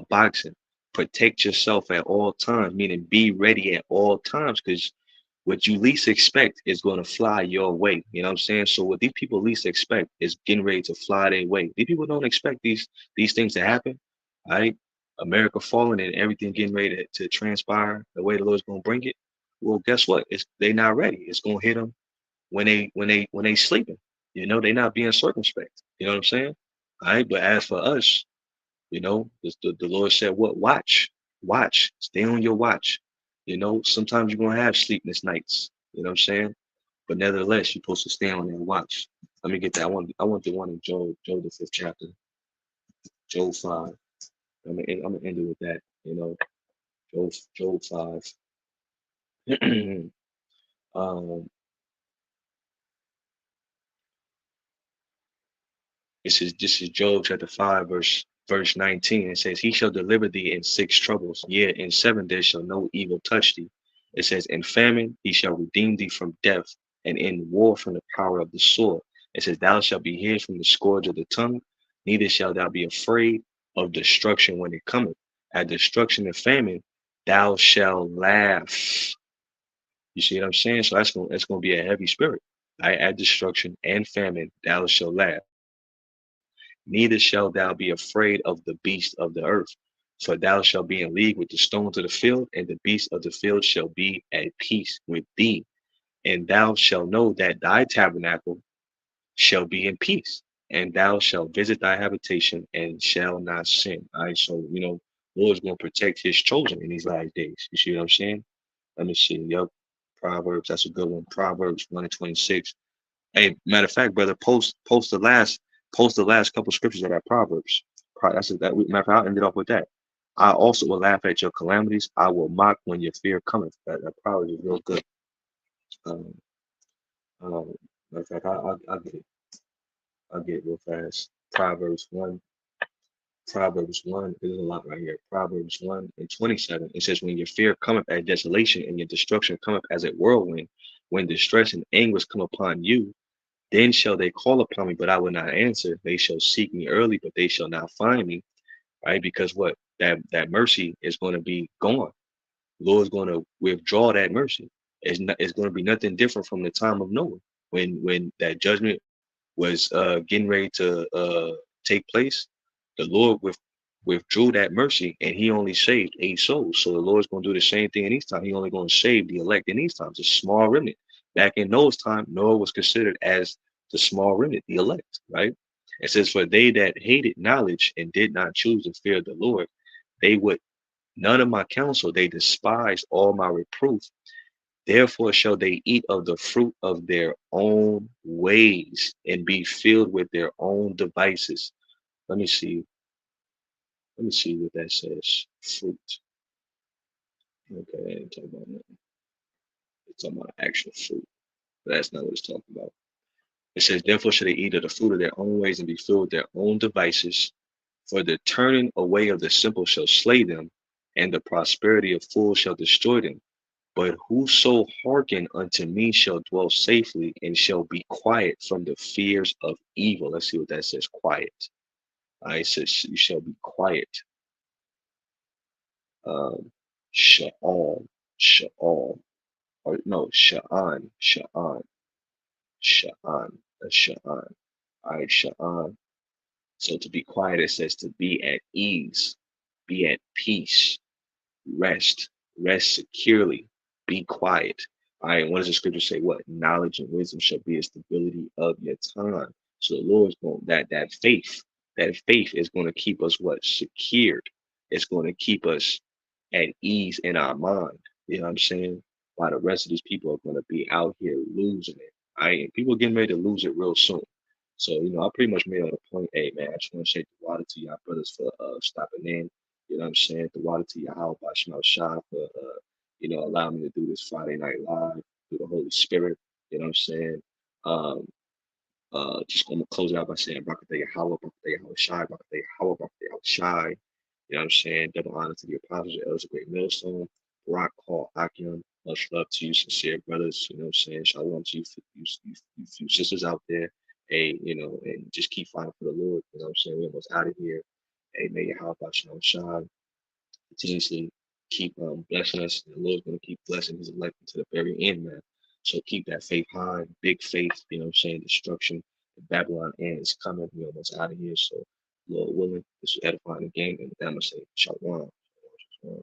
boxing, protect yourself at all times, meaning be ready at all times, because what you least expect is going to fly your way. You know what I'm saying? So what these people least expect is getting ready to fly their way. These people don't expect these things to happen. Right? America falling and everything getting ready to transpire the way the Lord's gonna bring it. Well, guess what? They not ready. It's gonna hit them when they sleeping. You know, they not being circumspect. You know what I'm saying? All right. But as for us, you know, the Lord said, what? Watch, stay on your watch. You know, sometimes you're gonna have sleepless nights. You know what I'm saying? But nevertheless, you're supposed to stay on that watch. Let me get that one. I want the one in Job the 5th chapter, Job 5. I'm gonna end it with that. You know, Job 5. um, this is Job chapter 5, verse 19. It says, he shall deliver thee in 6 troubles, yet in 7 there shall no evil touch thee. It says, in famine he shall redeem thee from death, and in war from the power of the sword. It says, thou shalt be hid from the scourge of the tongue, neither shalt thou be afraid of destruction when it cometh. At destruction and famine thou shalt laugh. You see what I'm saying? So that's gonna be a heavy spirit. Right? At destruction and famine thou shalt laugh. Neither shalt thou be afraid of the beast of the earth, for thou shalt be in league with the stones of the field, and the beasts of the field shall be at peace with thee. And thou shalt know that thy tabernacle shall be in peace, and thou shalt visit thy habitation and shall not sin. All right, so Lord's gonna protect his chosen in these last days. You see what I'm saying? Let me see. Yep. Proverbs, that's a good one. Proverbs 1:26. Hey, matter of fact, brother, post the last couple scriptures of that Proverbs. Matter of fact, I'll end it off with that. I also will laugh at your calamities. I will mock when your fear cometh. That Proverbs is real good. Um, matter of fact, I'll get it. I'll get it real fast. Proverbs 1. Proverbs 1, there's a lot right here. Proverbs 1:27. It says, when your fear cometh as desolation and your destruction cometh as a whirlwind, when distress and anguish come upon you, then shall they call upon me, but I will not answer. They shall seek me early, but they shall not find me. Right? Because what? That mercy is going to be gone. Lord's going to withdraw that mercy. It's going to be nothing different from the time of Noah, when that judgment was getting ready to take place. The Lord withdrew that mercy, and he only saved 8 souls. So the Lord's going to do the same thing in these times. He only going to save the elect in these times, a small remnant. Back in Noah's time, Noah was considered as the small remnant, the elect, right? It says, for they that hated knowledge and did not choose to fear the Lord, they would none of my counsel, they despised all my reproof. Therefore shall they eat of the fruit of their own ways and be filled with their own devices. Let me see. Let me see what that says. Fruit. Okay, they ain't talking about nothing. It's talking about actual fruit. But that's not what it's talking about. It says, therefore shall they eat of the fruit of their own ways and be filled with their own devices. For the turning away of the simple shall slay them, and the prosperity of fools shall destroy them. But whoso hearken unto me shall dwell safely and shall be quiet from the fears of evil. Let's see what that says, quiet. I says you shall be quiet. Sha'al, Sha'al, or no, Sha'an, Sha'an, Sha'an, Sha'an. All right, Sha'an. So to be quiet, it says to be at ease, be at peace, rest, rest securely, be quiet. All right, what does the scripture say? What knowledge and wisdom shall be a stability of your time. So the Lord's going that faith is going to keep us what secured. It's going to keep us at ease in our mind. You know what I'm saying? While the rest of these people are going to be out here losing it. All right, and people getting ready to lose it real soon. So, I pretty much made it a point. Hey, man, I just want to say the water to y'all brothers for stopping in. You know what I'm saying? The water to Yahweh Bashim Shah for, allowing me to do this Friday Night Live through the Holy Spirit. You know what I'm saying? Um, just going to close it out by saying, Barakatah Yahweh, Barakatah Yahweh Shai, Barakatah Yahweh, Barakatah Yahweh Shai. You know what I'm saying? Double honor to the apostles, the elders, a great millstone. Rock Hall Akim. Much love to you, sincere brothers. You know what I'm saying? Shalom to you few sisters out there. Hey, and just keep fighting for the Lord. You know what I'm saying? We're almost out of here. Hey, may your house Shalom shine. Continuously keep blessing us. And the Lord's going to keep blessing his elect to the very end, man. So keep that faith high, big faith. You know what I'm saying? Destruction. The Babylon end is coming. We're almost out of here. So, Lord willing, this is edifying the game. And with that, I'm going to say, Shalom. Shalom.